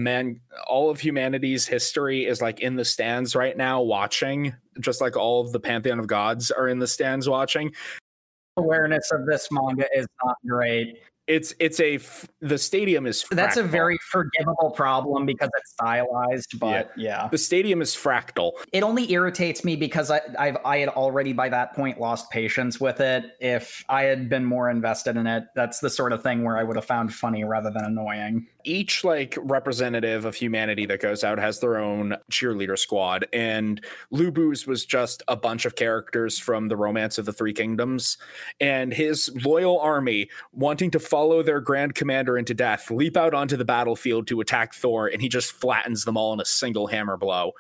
S2: humanity's history is like in the stands right now watching, just like all of the Pantheon of Gods are in the stands watching.
S3: Awareness of this manga is not great.
S2: The stadium is fractal.
S3: That's a very forgivable problem because it's stylized, but yeah.
S2: The stadium is fractal.
S3: It only irritates me because I had already by that point lost patience with it. If I had been more invested in it, that's the sort of thing where I would have found funny rather than annoying.
S2: Each like representative of humanity that goes out has their own cheerleader squad, and Lubu's was just a bunch of characters from the Romance of the Three Kingdoms, and his loyal army wanting to follow their Grand Commander wander into death, leap out onto the battlefield to attack Thor, and he just flattens them all in a single hammer blow.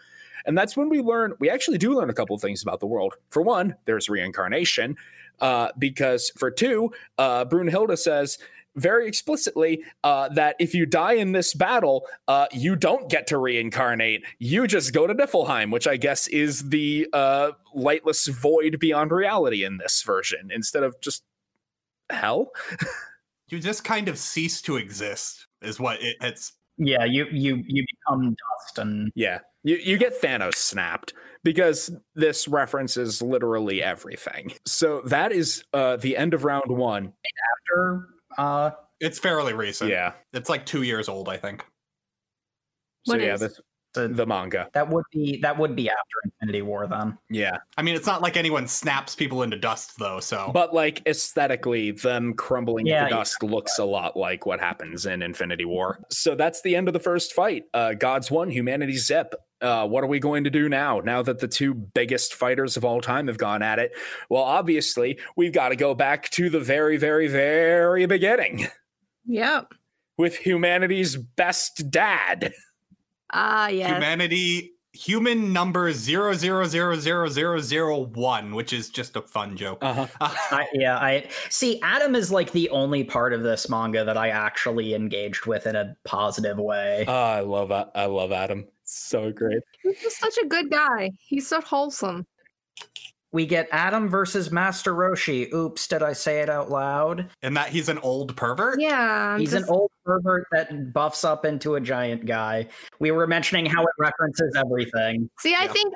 S2: And that's when we actually do learn a couple of things about the world. For one, there's reincarnation, because for two, Brunhilde says very explicitly that if you die in this battle, you don't get to reincarnate. You just go to Niflheim, which I guess is the lightless void beyond reality in this version, instead of just hell.
S5: You just kind of cease to exist, is what it's.
S3: Yeah, you become dust, and
S2: yeah, you get Thanos snapped, because this references literally everything. So that is the end of round one.
S3: after
S5: It's fairly recent.
S2: Yeah.
S5: It's like 2 years old, I think.
S2: So
S4: What
S2: yeah,
S4: is?
S2: the manga.
S3: that would be after Infinity War then.
S2: Yeah.
S5: I mean, it's not like anyone snaps people into dust, though, so.
S2: But like aesthetically, them crumbling
S3: Yeah,
S2: into dust looks a lot like what happens in Infinity War. So that's the end of the first fight. Gods won, humanity zip. What are we going to do now that the two biggest fighters of all time have gone at it? Well, obviously, we've got to go back to the very, very, very beginning
S4: Yep.
S2: with humanity's best dad.
S4: Yes.
S5: Human number 00000001, which is just a fun joke.
S2: Uh-huh.
S3: I see. Adam is like the only part of this manga that I actually engaged with in a positive way.
S2: I love Adam. So great.
S4: He's just such a good guy. He's so wholesome.
S3: We get Adam versus Master Roshi. Oops, did I say it out loud?
S5: And that he's an old pervert?
S4: Yeah.
S3: He's an old pervert that buffs up into a giant guy. We were mentioning how it references everything.
S4: See, I think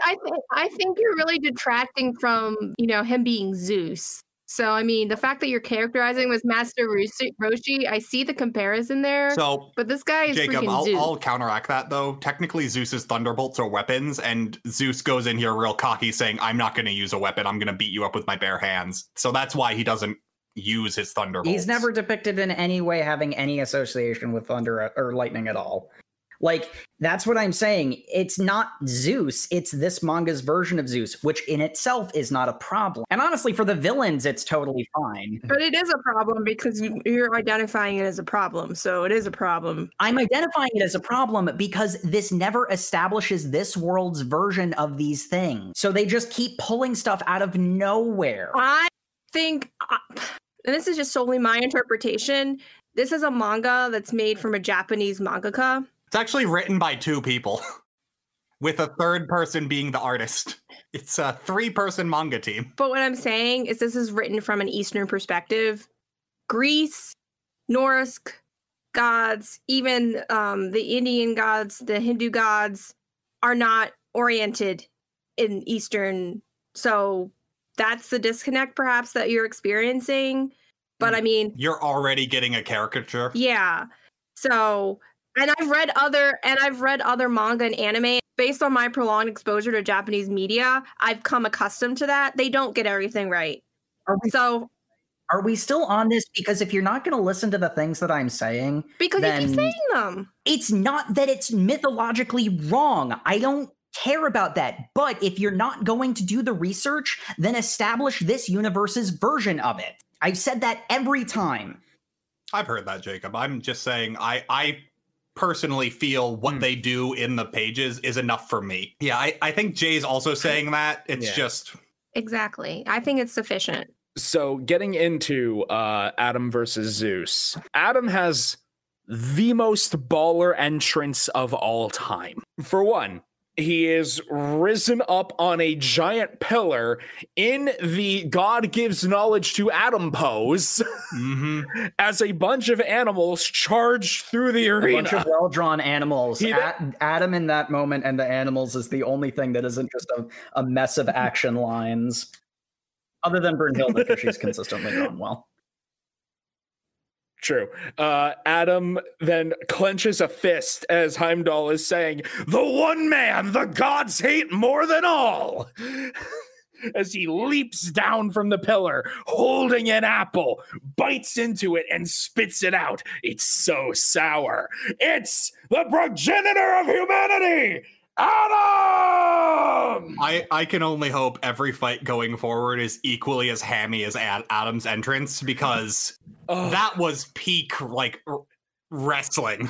S4: you're really detracting from, him being Zeus. So, I mean, the fact that you're characterizing him as Master Roshi, I see the comparison there.
S5: So,
S4: but this guy is
S5: Jacob,
S4: freaking Zeus.
S5: I'll counteract that, though. Technically, Zeus's thunderbolts are weapons, and Zeus goes in here real cocky saying, I'm not going to use a weapon. I'm going to beat you up with my bare hands. So that's why he doesn't use his thunderbolts.
S3: He's never depicted in any way having any association with thunder or lightning at all. Like, that's what I'm saying. It's not Zeus. It's this manga's version of Zeus, which in itself is not a problem. And honestly, for the villains, it's totally fine.
S4: But it is a problem because you're identifying it as a problem. So it is a problem.
S3: I'm identifying it as a problem because this never establishes this world's version of these things. So they just keep pulling stuff out of nowhere.
S4: I think, and this is just solely my interpretation, this is a manga that's made from a Japanese mangaka.
S5: It's actually written by two people, with a third person being the artist. It's a 3-person manga team.
S4: But what I'm saying is this is written from an Eastern perspective. Greece, Norse gods, even the Indian gods, the Hindu gods are not oriented in Eastern. So that's the disconnect perhaps that you're experiencing. But I mean,
S5: you're already getting a caricature.
S4: Yeah. So, and I've read other manga and anime. Based on my prolonged exposure to Japanese media, I've come accustomed to that. They don't get everything right.
S3: Are we still on this? Because if you're not going to listen to the things that I'm saying,
S4: because you keep saying them.
S3: It's not that it's mythologically wrong. I don't care about that. But if you're not going to do the research, then establish this universe's version of it. I've said that every time.
S5: I've heard that, Jacob. I'm just saying I personally feel what they do in the pages is enough for me. Yeah, I think Jay's also saying that. It's just...
S4: Exactly. I think it's sufficient.
S2: So getting into Adam versus Zeus. Adam has the most baller entrance of all time. For one, he is risen up on a giant pillar in the God gives knowledge to Adam pose as a bunch of animals charge through the arena.
S3: A bunch of well-drawn animals. Adam in that moment and the animals is the only thing that isn't just a mess of action lines. Other than Brunhilde, because she's consistently drawn well.
S2: True. Adam then clenches a fist as Heimdall is saying, "The one man the gods hate more than all," as he leaps down from the pillar, holding an apple, bites into it, and spits it out. It's so sour. It's the progenitor of humanity, Adam!
S5: I can only hope every fight going forward is equally as hammy as Adam's entrance, because that was peak, like, wrestling.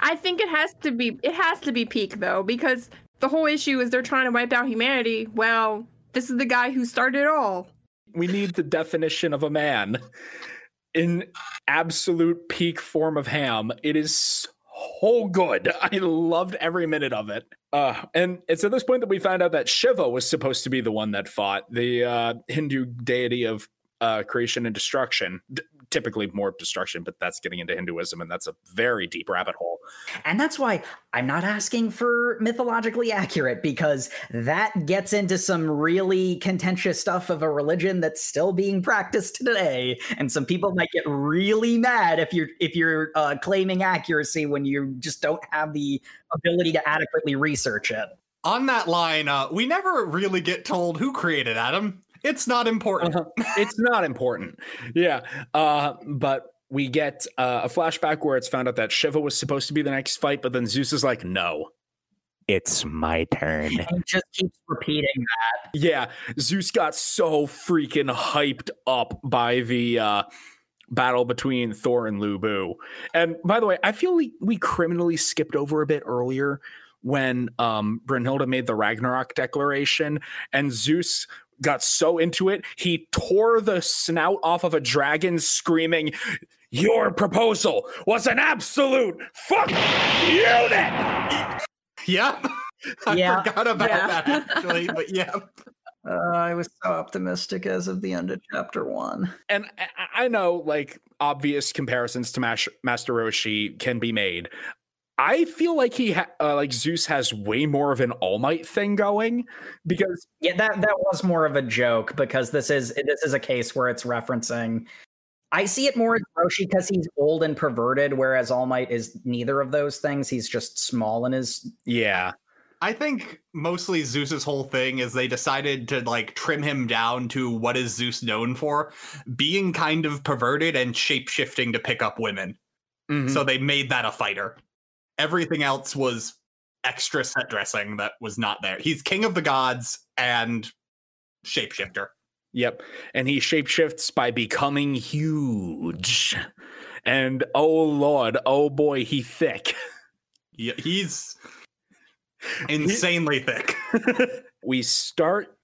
S4: I think it has to be peak though, because the whole issue is they're trying to wipe out humanity. Well, this is the guy who started it all.
S2: We need the definition of a man in absolute peak form of ham. It is so good. I loved every minute of it. And it's at this point that we find out that Shiva was supposed to be the one that fought, the Hindu deity of creation and destruction. Typically more destruction, but that's getting into Hinduism, and that's a very deep rabbit hole.
S3: And that's why I'm not asking for mythologically accurate, because that gets into some really contentious stuff of a religion that's still being practiced today. And some people might get really mad if you're claiming accuracy when you just don't have the ability to adequately research it.
S5: On that line, we never really get told who created Adam. It's not important.
S2: It's not important. Yeah. But we get a flashback where it's found out that Shiva was supposed to be the next fight, but then Zeus is like, no, it's my turn.
S3: And just keeps repeating that.
S2: Yeah. Zeus got so freaking hyped up by the battle between Thor and Lu Bu. And by the way, I feel we criminally skipped over a bit earlier when Brunhilde made the Ragnarok declaration, and Zeus got so into it, he tore the snout off of a dragon, screaming, "Your proposal was an absolute fuck unit!"
S5: Yep. I forgot about that, actually, but yeah.
S3: I was so optimistic as of the end of chapter 1.
S2: And I know, like, obvious comparisons to Master Roshi can be made. I feel like Zeus has way more of an All Might thing going, because
S3: that was more of a joke, because this is a case where it's referencing. I see it more as Roshi because he's old and perverted, whereas All Might is neither of those things. He's just small in his.
S2: Yeah.
S5: I think mostly Zeus's whole thing is they decided to like trim him down to what is Zeus known for, being kind of perverted and shape-shifting to pick up women. Mm-hmm. So they made that a fighter. Everything else was extra set dressing that was not there. He's king of the gods and shapeshifter.
S2: Yep. And he shapeshifts by becoming huge. And oh Lord, oh boy, he thick.
S5: Yeah, he's insanely thick.
S2: We start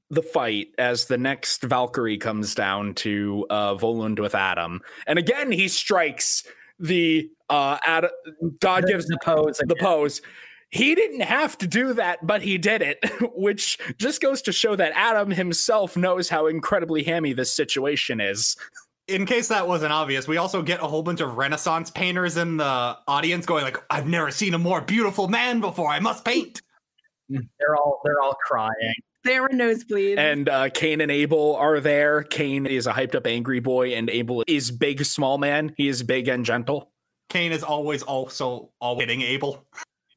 S2: the fight as the next Valkyrie comes down to Volund with Adam. And again, he strikes the God gives
S3: the pose.
S2: The pose. He didn't have to do that, but he did it, which just goes to show that Adam himself knows how incredibly hammy this situation is.
S5: In case that wasn't obvious, we also get a whole bunch of Renaissance painters in the audience going like, "I've never seen a more beautiful man before. I must paint."
S3: They're all crying.
S4: There were nosebleeds.
S2: And Cain and Abel are there. Cain is a hyped up angry boy, and Abel is big, small man. He is big and gentle.
S5: Cain is always hitting Abel.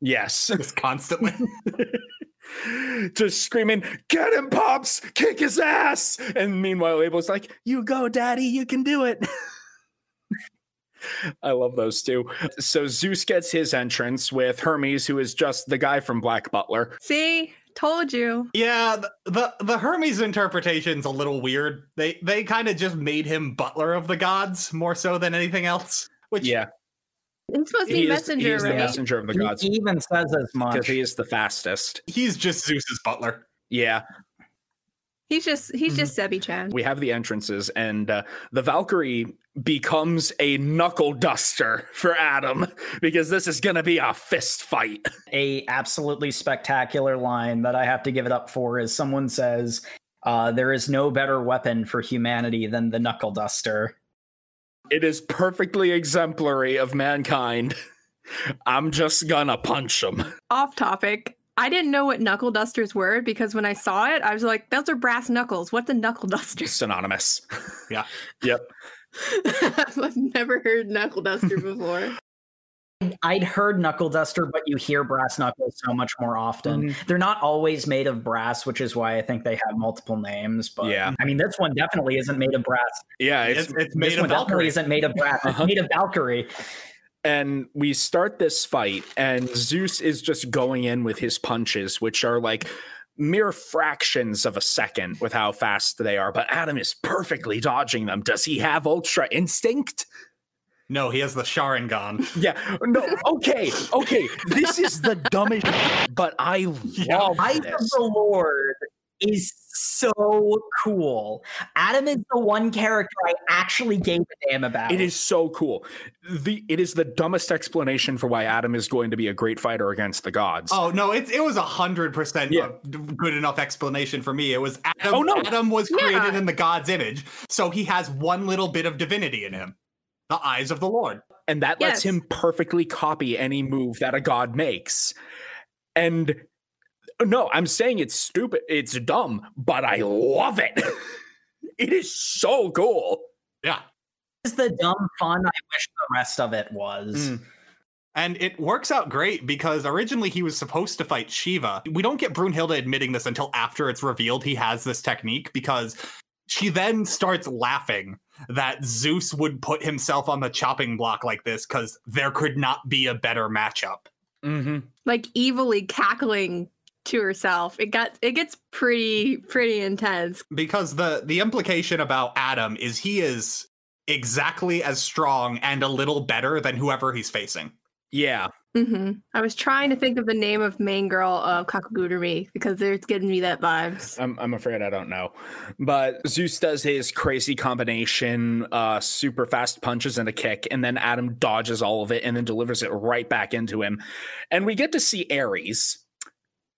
S2: Yes.
S5: Just constantly.
S2: Just screaming, "Get him, Pops! Kick his ass!" And meanwhile, Abel's like, "You go, Daddy, you can do it." I love those two. So Zeus gets his entrance with Hermes, who is just the guy from Black Butler.
S4: See? Told you.
S5: Yeah, the Hermes interpretation's a little weird. They kind of just made him butler of the gods more so than anything else. Which
S2: yeah.
S4: He's supposed to be messenger,
S2: he's
S4: right?
S2: the messenger of the gods.
S3: He even says as much.
S2: Because he is the fastest.
S5: He's just Zeus's butler.
S2: Yeah.
S4: He's just Sebi-chan.
S2: We have the entrances, and the Valkyrie becomes a knuckle duster for Adam, because this is going to be a fist fight.
S3: A absolutely spectacular line that I have to give it up for is someone says, "There is no better weapon for humanity than the knuckle duster."
S2: It is perfectly exemplary of mankind. I'm just gonna punch him.
S4: Off topic. I didn't know what knuckle dusters were, because when I saw it, I was like, those are brass knuckles. What's a knuckle duster?
S2: Synonymous.
S5: Yeah.
S2: Yep.
S4: I've never heard knuckle duster before.
S3: I'd heard knuckle duster, but you hear brass knuckles so much more often. Mm-hmm. They're not always made of brass, which is why I think they have multiple names. But yeah, I mean, this one definitely isn't made of brass.
S2: Yeah,
S5: it's made of Valkyrie.
S3: Definitely isn't made of brass. It's made of Valkyrie.
S2: And we start this fight, and Zeus is just going in with his punches, which are like mere fractions of a second with how fast they are. But Adam is perfectly dodging them. Does he have Ultra Instinct?
S5: No, he has the Sharingan.
S2: Yeah, no, okay. This is the dumbest, but I love
S3: Eyes of
S2: this.
S3: the Lord is so cool. Adam is the one character I actually gave a damn about.
S2: It is so cool. It is the dumbest explanation for why Adam is going to be a great fighter against the gods.
S5: Oh no, it was 100% a good enough explanation for me. It was Adam.
S2: Oh, no.
S5: Adam was created in the god's image, so he has one little bit of divinity in him. The eyes of the Lord.
S2: And that lets him perfectly copy any move that a god makes. And no, I'm saying it's stupid, it's dumb, but I love it. It is so cool.
S5: Yeah.
S3: This is the dumb fun I wish the rest of it was.
S5: And it works out great because originally he was supposed to fight Shiva. We don't get Brunhilde admitting this until after it's revealed he has this technique, because she then starts laughing that Zeus would put himself on the chopping block like this because there could not be a better matchup.
S4: Like evilly cackling to herself. It gets pretty intense.
S5: Because the implication about Adam is he is exactly as strong and a little better than whoever he's facing.
S2: Yeah.
S4: I was trying to think of the name of main girl of Kakagurumi because it's giving me that vibes.
S2: I'm afraid I don't know. But Zeus does his crazy combination, super fast punches and a kick, and then Adam dodges all of it and then delivers it right back into him. And we get to see Ares,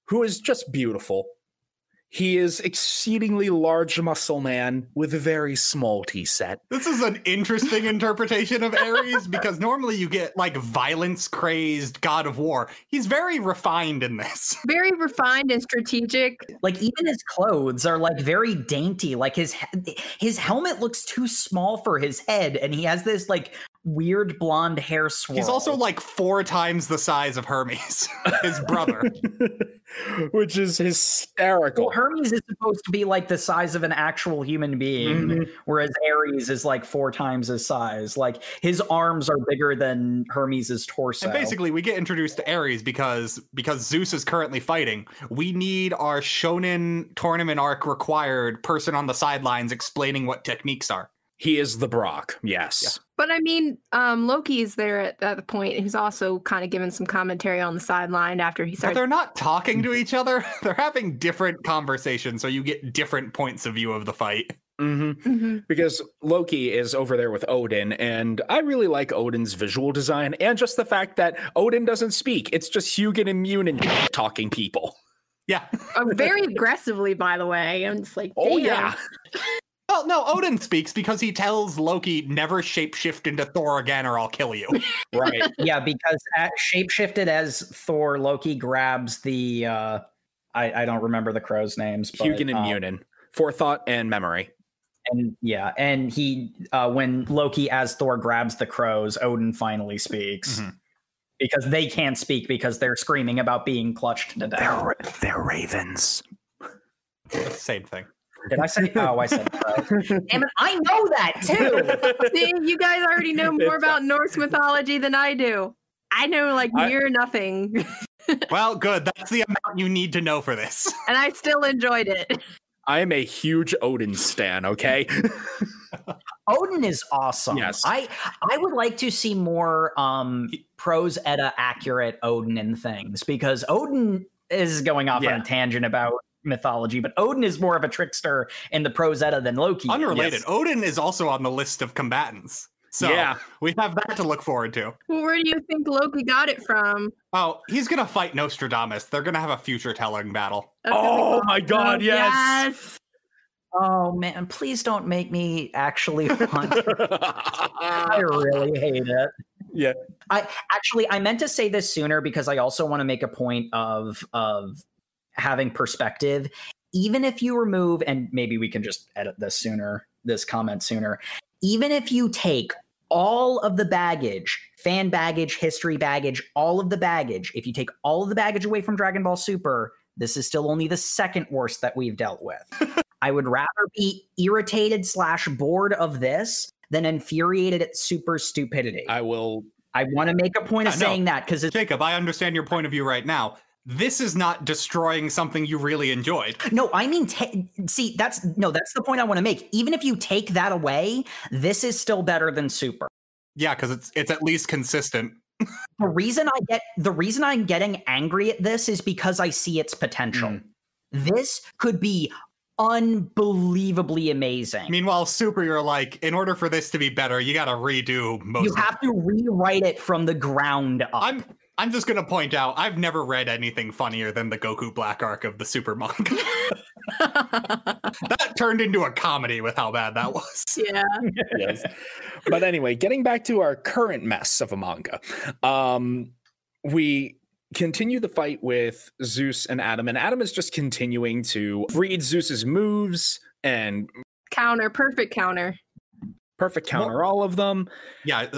S2: who is just beautiful. He is exceedingly large muscle man with a very small T-set.
S5: This is an interesting interpretation of Ares because normally you get like violence-craized god of war. He's very refined in this.
S4: Very refined and strategic.
S3: Like even his clothes are like very dainty. Like his helmet looks too small for his head, and he has this like weird blonde hair swirl.
S5: He's also like 4 times the size of Hermes, his brother.
S2: Which is hysterical.
S3: Well, Hermes is supposed to be like the size of an actual human being, whereas Ares is like 4 times his size. Like his arms are bigger than Hermes's torso.
S5: And basically, we get introduced to Ares because Zeus is currently fighting. We need our Shonen tournament arc required person on the sidelines explaining what techniques are.
S2: He is the Brock, yes.
S5: Yeah.
S4: But I mean, Loki is there at the point. He's also kind of given some commentary on the sideline after he
S5: But
S4: started.
S5: they're not talking to each other. They're having different conversations, so you get different points of view of the fight.
S2: Because Loki is over there with Odin, and I really like Odin's visual design and just the fact that Odin doesn't speak. It's just Hugin and Munin talking people.
S5: Yeah.
S4: Very aggressively, by the way. I'm just like,
S2: Oh,
S4: damn.
S2: yeah.
S5: Well, no, Odin speaks because he tells Loki, never shapeshift into Thor again or I'll kill you.
S2: Right.
S3: Yeah, because shapeshifted as Thor, Loki grabs the I don't remember the crows' names. But,
S2: Hugin and Munin. Forethought and memory.
S3: And he when Loki as Thor grabs the crows, Odin finally speaks. Because they can't speak because they're screaming about being clutched to death.
S2: They're ravens.
S5: It's the same thing.
S3: Did I say? Oh, I said crows. Damn it, I know that too.
S4: See, you guys already know more about Norse mythology than I do. I know like near nothing.
S5: Well, good. That's the amount you need to know for this.
S4: And I still enjoyed it.
S2: I am a huge Odin stan, okay?
S3: Odin is awesome.
S2: Yes.
S3: I would like to see more prose edda accurate Odin in things, because Odin is going off on a tangent about mythology, but Odin is more of a trickster in the prose edda than Loki.
S5: Unrelated.
S3: Yes.
S5: Odin is also on the list of combatants. So we have that to look forward to.
S4: Well, where do you think Loki got it from?
S5: Oh, he's going to fight Nostradamus. They're going to have a future telling battle.
S2: Oh my God, yes.
S3: Oh man, please don't make me actually want I really hate it.
S2: Yeah.
S3: I meant to say this sooner because I also want to make a point of having perspective. Even if you remove, and maybe we can just edit this comment sooner. Even if you take all of the baggage, fan baggage, history baggage, all of the baggage, if you take all of the baggage away from Dragon Ball Super, this is still only the second worst that we've dealt with. I would rather be irritated / bored of this than infuriated at Super's stupidity. I want to make a point of saying that because
S5: Jacob, I understand your point of view right now. This is not destroying something you really enjoyed.
S3: No, I mean, that's the point I want to make. Even if you take that away, this is still better than Super.
S5: Yeah, because it's at least consistent.
S3: The reason I'm getting angry at this is because I see its potential. This could be unbelievably amazing.
S5: Meanwhile, Super, you're like, in order for this to be better, you gotta redo most
S3: You have to rewrite it from the ground up.
S5: I'm just gonna point out, I've never read anything funnier than the Goku Black arc of the Super manga. That turned into a comedy with how bad that was.
S4: Yeah.
S2: Yes. But anyway, getting back to our current mess of a manga, we continue the fight with Zeus and Adam is just continuing to read Zeus's moves and
S4: Perfect counter
S2: all of them.
S5: Yeah,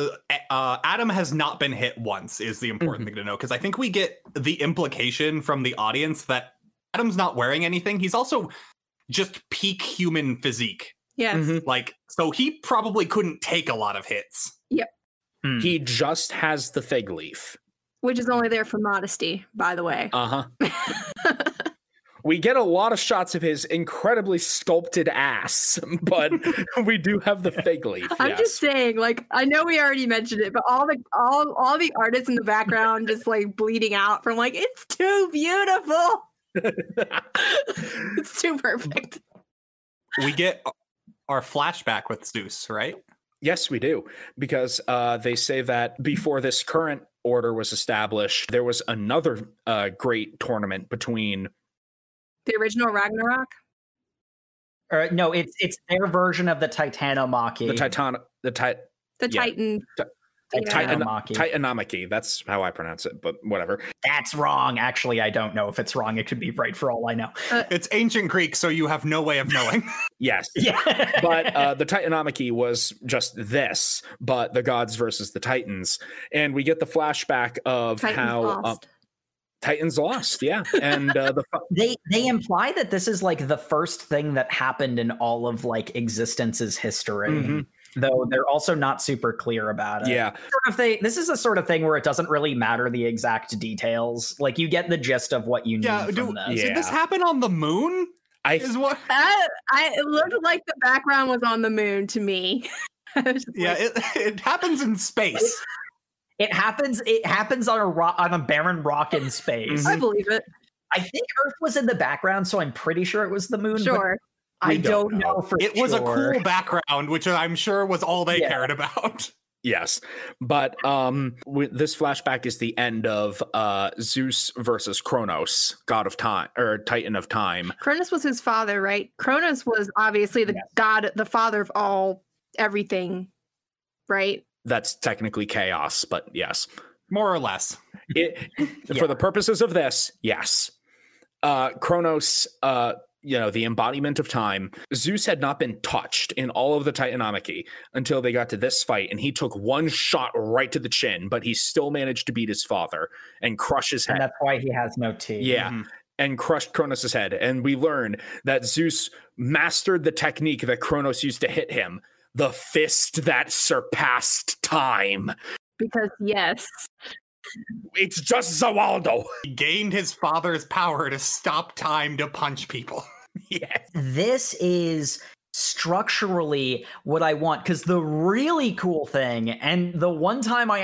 S5: Adam has not been hit once is the important thing to know, because I think we get the implication from the audience that Adam's not wearing anything. He's also just peak human physique.
S4: Yes.
S5: Like, so he probably couldn't take a lot of hits.
S4: Yep.
S2: He just has the fig leaf.
S4: Which is only there for modesty, by the way.
S2: We get a lot of shots of his incredibly sculpted ass, but we do have the fig leaf.
S4: I'm just saying, like, I know we already mentioned it, but all the artists in the background just like bleeding out from like, it's too beautiful. It's too perfect.
S5: We get our flashback with Zeus, right?
S2: Yes, we do, because they say that before this current order was established, there was another great tournament between
S4: the original Ragnarok.
S3: No, it's their version of the Titanomachy.
S2: The
S4: Titan.
S2: Titanomachy. That's how I pronounce it, but whatever.
S3: That's wrong. Actually, I don't know if it's wrong. It could be right for all I know.
S5: It's ancient Greek, so you have no way of knowing.
S2: Yes. Yeah. But the Titanomachy was just this, but the gods versus the Titans. And we get the flashback of Titans lost, yeah. And
S3: they imply that this is like the first thing that happened in all of like existence's history. Though they're also not super clear about it.
S2: Yeah.
S3: This is a sort of thing where it doesn't really matter the exact details. Like you get the gist of what you need from this.
S5: Did this happen on the moon?
S4: It looked like the background was on the moon to me.
S5: It happens in space.
S3: It happens on a barren rock in space.
S4: I believe it.
S3: I think Earth was in the background, so I'm pretty sure it was the moon.
S4: Sure.
S3: I don't know for
S5: sure. It was a cool background, which I'm sure was all they cared about.
S2: Yes. But this flashback is the end of Zeus versus Kronos, god of time, or Titan of time.
S4: Kronos was his father, right? Kronos was obviously the god, the father of all everything, right?
S2: That's technically chaos, but yes.
S5: More or less.
S2: For the purposes of this, yes. Kronos, the embodiment of time. Zeus had not been touched in all of the Titanomachy until they got to this fight, and he took one shot right to the chin, but he still managed to beat his father and crush his head.
S3: And that's why he has no teeth.
S2: Yeah. And crushed Kronos' head. And we learn that Zeus mastered the technique that Kronos used to hit him. The fist that surpassed time.
S4: Because, yes.
S2: It's just Zawaldo.
S5: He gained his father's power to stop time to punch people.
S2: Yes.
S3: This is structurally what I want, because the really cool thing, and the one time I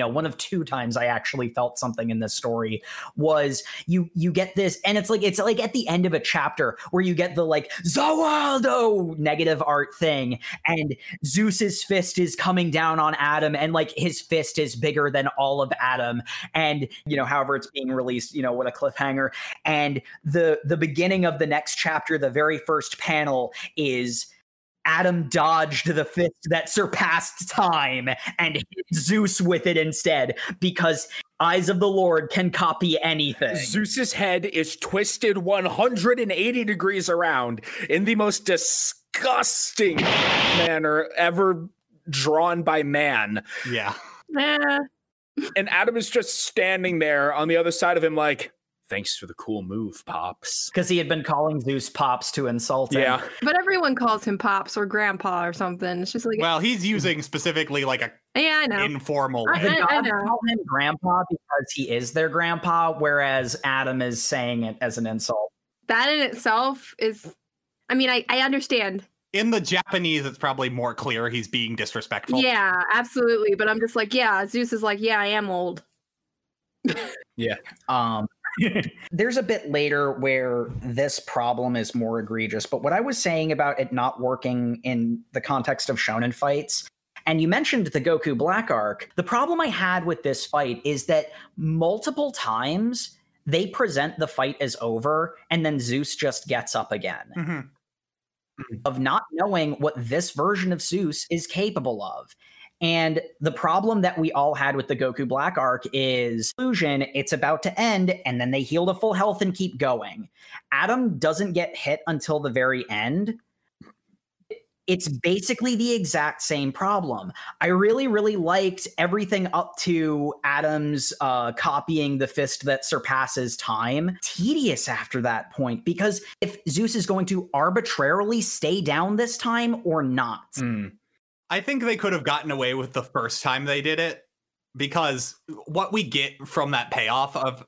S3: one of two times I actually felt something in this story, was you get this, and it's like at the end of a chapter where you get the like Zawaldo negative art thing, and Zeus's fist is coming down on Adam, and like his fist is bigger than all of Adam, and however it's being released, what a cliffhanger. And the beginning of the next chapter, the very first panel is Adam dodged the fist that surpassed time and hit Zeus with it instead, because eyes of the Lord can copy anything.
S2: Zeus's head is twisted 180 degrees around in the most disgusting manner ever drawn by man.
S5: Yeah.
S2: And Adam is just standing there on the other side of him like, thanks for the cool move, Pops.
S3: Because he had been calling Zeus Pops to insult him.
S2: Yeah.
S4: But everyone calls him Pops or Grandpa or something. It's just like...
S5: Well, he's using specifically like a
S4: I know.
S5: informal way.
S3: The gods call him Grandpa because he is their grandpa, whereas Adam is saying it as an insult.
S4: That in itself is... I mean, I understand.
S5: In the Japanese, it's probably more clear he's being disrespectful.
S4: Yeah, absolutely. But I'm just like, yeah, Zeus is like, yeah, I am old.
S2: Yeah.
S3: There's a bit later where this problem is more egregious, but what I was saying about it not working in the context of shonen fights, and you mentioned the Goku Black arc, the problem I had with this fight is that multiple times they present the fight as over and then Zeus just gets up again.
S5: Mm-hmm.
S3: Of not knowing what this version of Zeus is capable of. And the problem that we all had with the Goku Black arc is illusion, it's about to end, and then they heal to full health and keep going. Adam doesn't get hit until the very end. It's basically the exact same problem. I really, really liked everything up to Adam's copying the fist that surpasses time. Tedious after that point, because if Zeus is going to arbitrarily stay down this time or not.
S5: I think they could have gotten away with the first time they did it, because what we get from that payoff of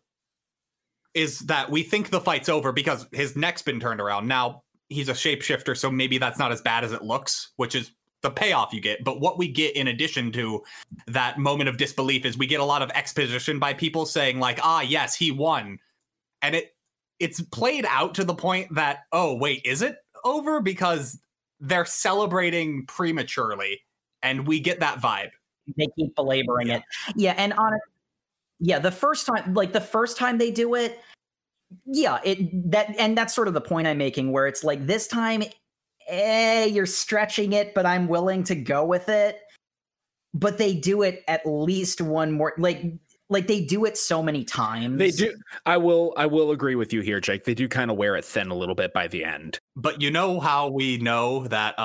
S5: is that we think the fight's over because his neck's been turned around. Now, he's a shapeshifter, so maybe that's not as bad as it looks, which is the payoff you get. But what we get in addition to that moment of disbelief is we get a lot of exposition by people saying like, ah, yes, he won. And it's played out to the point that, oh, wait, is it over? Because they're celebrating prematurely, and we get that vibe.
S3: They keep belaboring it. Yeah, and the first time they do it, yeah, that's sort of the point I'm making, where it's like this time, you're stretching it, but I'm willing to go with it. But they do it at least one more, like they do it so many times.
S2: They do. I will agree with you here, Jake. They do kind of wear it thin a little bit by the end.
S5: But you know how we know that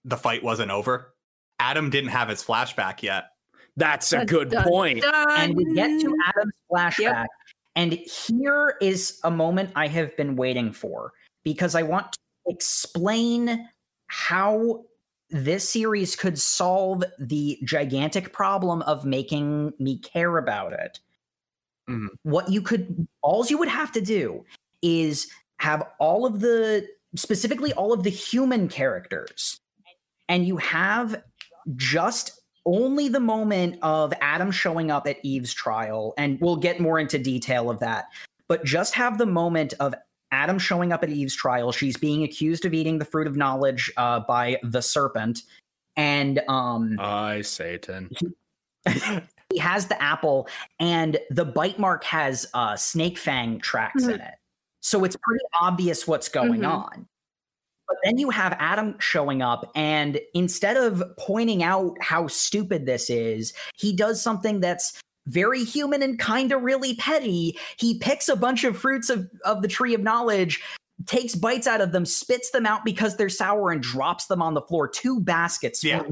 S5: the fight wasn't over? Adam didn't have his flashback yet.
S2: That's a good point.
S3: And we get to Adam's flashback. Yep. And here is a moment I have been waiting for, because I want to explain how this series could solve the gigantic problem of making me care about it. All you would have to do is have specifically all of the human characters, and you have just only the moment of Adam showing up at Eve's trial, and we'll get more into detail of that, but just have the moment of Adam showing up at Eve's trial. She's being accused of eating the fruit of knowledge by the serpent, and
S2: Satan.
S3: He has the apple, and the bite mark has snake fang tracks in it, so it's pretty obvious what's going on. But then you have Adam showing up, and instead of pointing out how stupid this is, he does something that's very human and kind of really petty. He picks a bunch of fruits of the tree of knowledge, takes bites out of them, spits them out because they're sour, and drops them on the floor. 2 baskets.
S5: Yeah.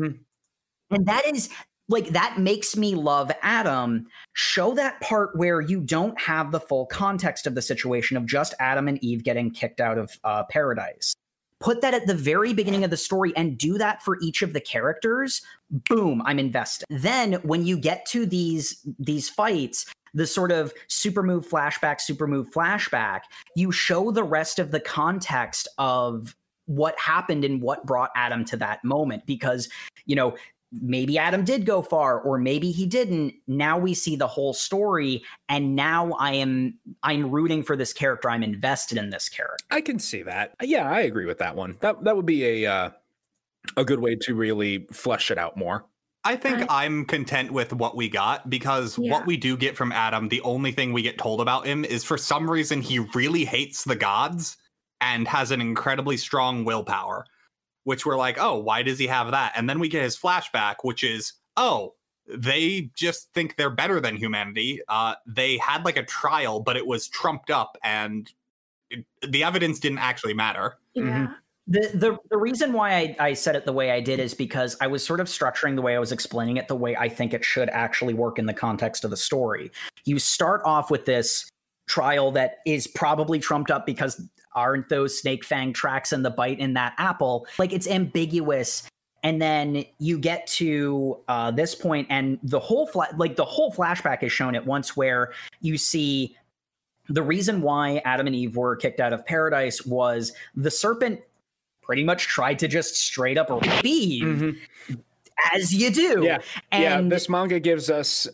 S3: And that makes me love Adam. Show that part where you don't have the full context of the situation of just Adam and Eve getting kicked out of paradise. Put that at the very beginning of the story and do that for each of the characters. Boom, I'm invested. Then when you get to these fights, the sort of super move flashback, you show the rest of the context of what happened and what brought Adam to that moment. Because, maybe Adam did go far, or maybe he didn't. Now we see the whole story, and now I'm rooting for this character. I'm invested in this character.
S2: I can see that. Yeah, I agree with that one. That would be a good way to really flesh it out more.
S5: I think I'm content with what we got, because what we do get from Adam, the only thing we get told about him is for some reason he really hates the gods and has an incredibly strong willpower. Which we're like, oh, why does he have that? And then we get his flashback, which is, oh, they just think they're better than humanity. They had like a trial, but it was trumped up, and the evidence didn't actually matter.
S4: Yeah.
S3: The reason why I said it the way I did is because I was sort of structuring the way I was explaining it the way I think it should actually work in the context of the story. You start off with this trial that is probably trumped up because aren't those snake fang tracks and the bite in that apple? Like, it's ambiguous. And then you get to this point, and the whole flashback is shown at once, where you see the reason why Adam and Eve were kicked out of paradise was the serpent pretty much tried to just straight up rape Eve, as you do.
S2: And this manga gives us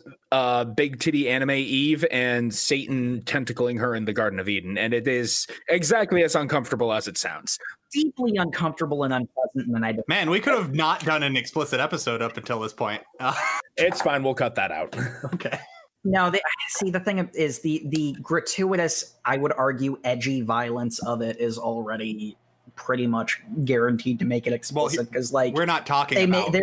S2: big titty anime Eve and Satan tentacling her in the Garden of Eden, and it is exactly as uncomfortable as it sounds.
S3: Deeply uncomfortable and unpleasant. And
S5: Man, we could have not done an explicit episode up until this point.
S2: It's fine. We'll cut that out.
S5: Okay.
S3: No, see, the thing is the gratuitous, I would argue, edgy violence of it is already pretty much guaranteed to make it explicit, because
S5: we're not talking about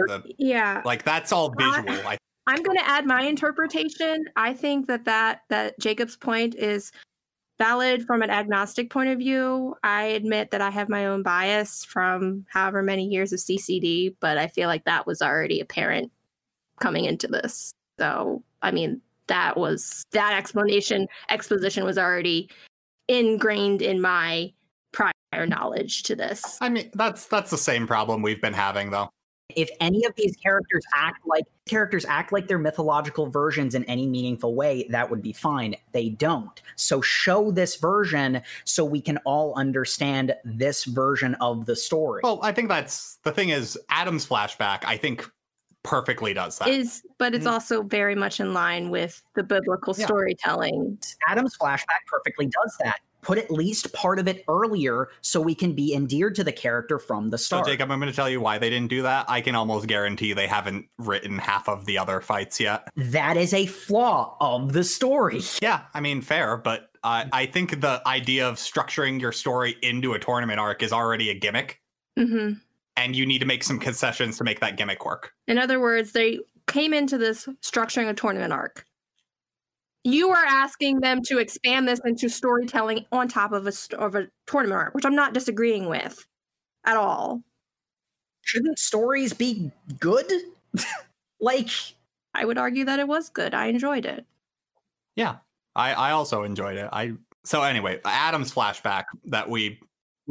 S5: like that's all visual.
S4: I'm going to add my interpretation. I think that Jacob's point is valid from an agnostic point of view. I admit that I have my own bias from however many years of CCD, but I feel like that was already apparent coming into this. So, I mean, that exposition was already ingrained in my prior knowledge to this.
S5: I mean, that's the same problem we've been having, though.
S3: If any of these characters act like their mythological versions in any meaningful way, that would be fine. They don't. So show this version so we can all understand this version of the story.
S5: Well, I think that's the thing is Adam's flashback, I think, perfectly does that.
S4: But it's also very much in line with the biblical storytelling.
S3: Adam's flashback perfectly does that. Put at least part of it earlier so we can be endeared to the character from the start.
S5: So, Jacob, I'm going to tell you why they didn't do that. I can almost guarantee they haven't written half of the other fights yet.
S3: That is a flaw of the story.
S5: Yeah, I mean, fair, but I think the idea of structuring your story into a tournament arc is already a gimmick.
S4: Mm-hmm.
S5: And you need to make some concessions to make that gimmick work.
S4: In other words, they came into this structuring a tournament arc. You are asking them to expand this into storytelling on top of a tournament arc, which I'm not disagreeing with at all.
S3: Shouldn't stories be good?
S4: I would argue that it was good. I enjoyed it.
S5: Yeah, I also enjoyed it. So anyway, Adam's flashback that we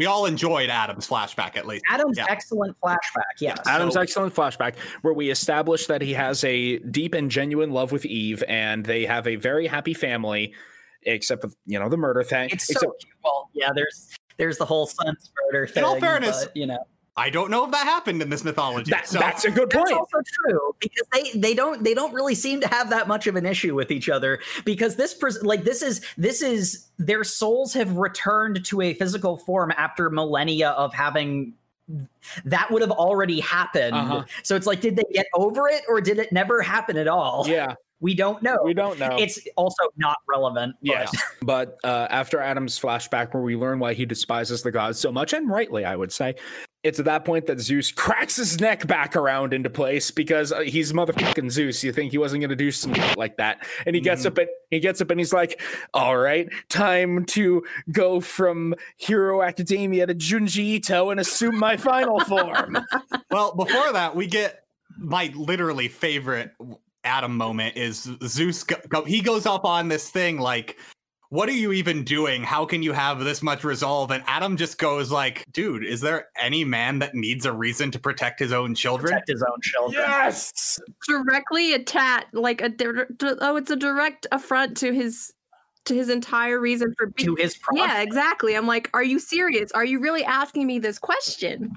S5: all enjoyed Adam's flashback, at least.
S3: Adam's excellent flashback, yes.
S2: Adam's excellent flashback, where we establish that he has a deep and genuine love with Eve, and they have a very happy family, except with, the murder thing.
S3: It's so cute. Well, yeah, there's the whole son's murder thing.
S5: In all fairness,
S3: but,
S5: I don't know if that happened in this mythology.
S2: That's a good point.
S3: That's also true, because they don't really seem to have that much of an issue with each other, because this is their souls have returned to a physical form after millennia of having that would have already happened. So it's like, did they get over it, or did it never happen at all?
S2: Yeah.
S3: We don't know. It's also not relevant.
S2: Yes. But after Adam's flashback, where we learn why he despises the gods so much, and rightly, I would say, it's at that point that Zeus cracks his neck back around into place, because he's motherfucking Zeus. You think he wasn't going to do something like that? And he gets up and he's like, "All right, time to go from Hero Academia to Junji Ito and assume my final form."
S5: Well, before that, we get my literally favorite Adam moment is Zeus. He goes up on this thing like, "What are you even doing? How can you have this much resolve?" And Adam just goes like, "Dude, is there any man that needs a reason to protect his own children?"
S3: Protect his own children.
S2: Yes.
S4: Directly attack, it's a direct affront to his entire reason for being.
S3: To his project.
S4: Yeah, exactly. I'm like, are you serious? Are you really asking me this question?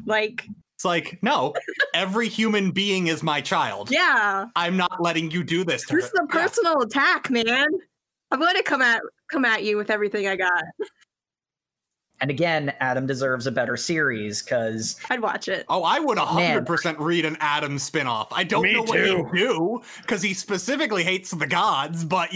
S5: It's like, no, every human being is my child.
S4: Yeah.
S5: I'm not letting you do this to her.
S4: This is a personal attack, man. I'm going to come at you with everything I got.
S3: And again, Adam deserves a better series, because
S4: I'd watch it.
S5: Oh, I would 100% read an Adam spinoff. I don't know what he'd do, because he specifically hates the gods, but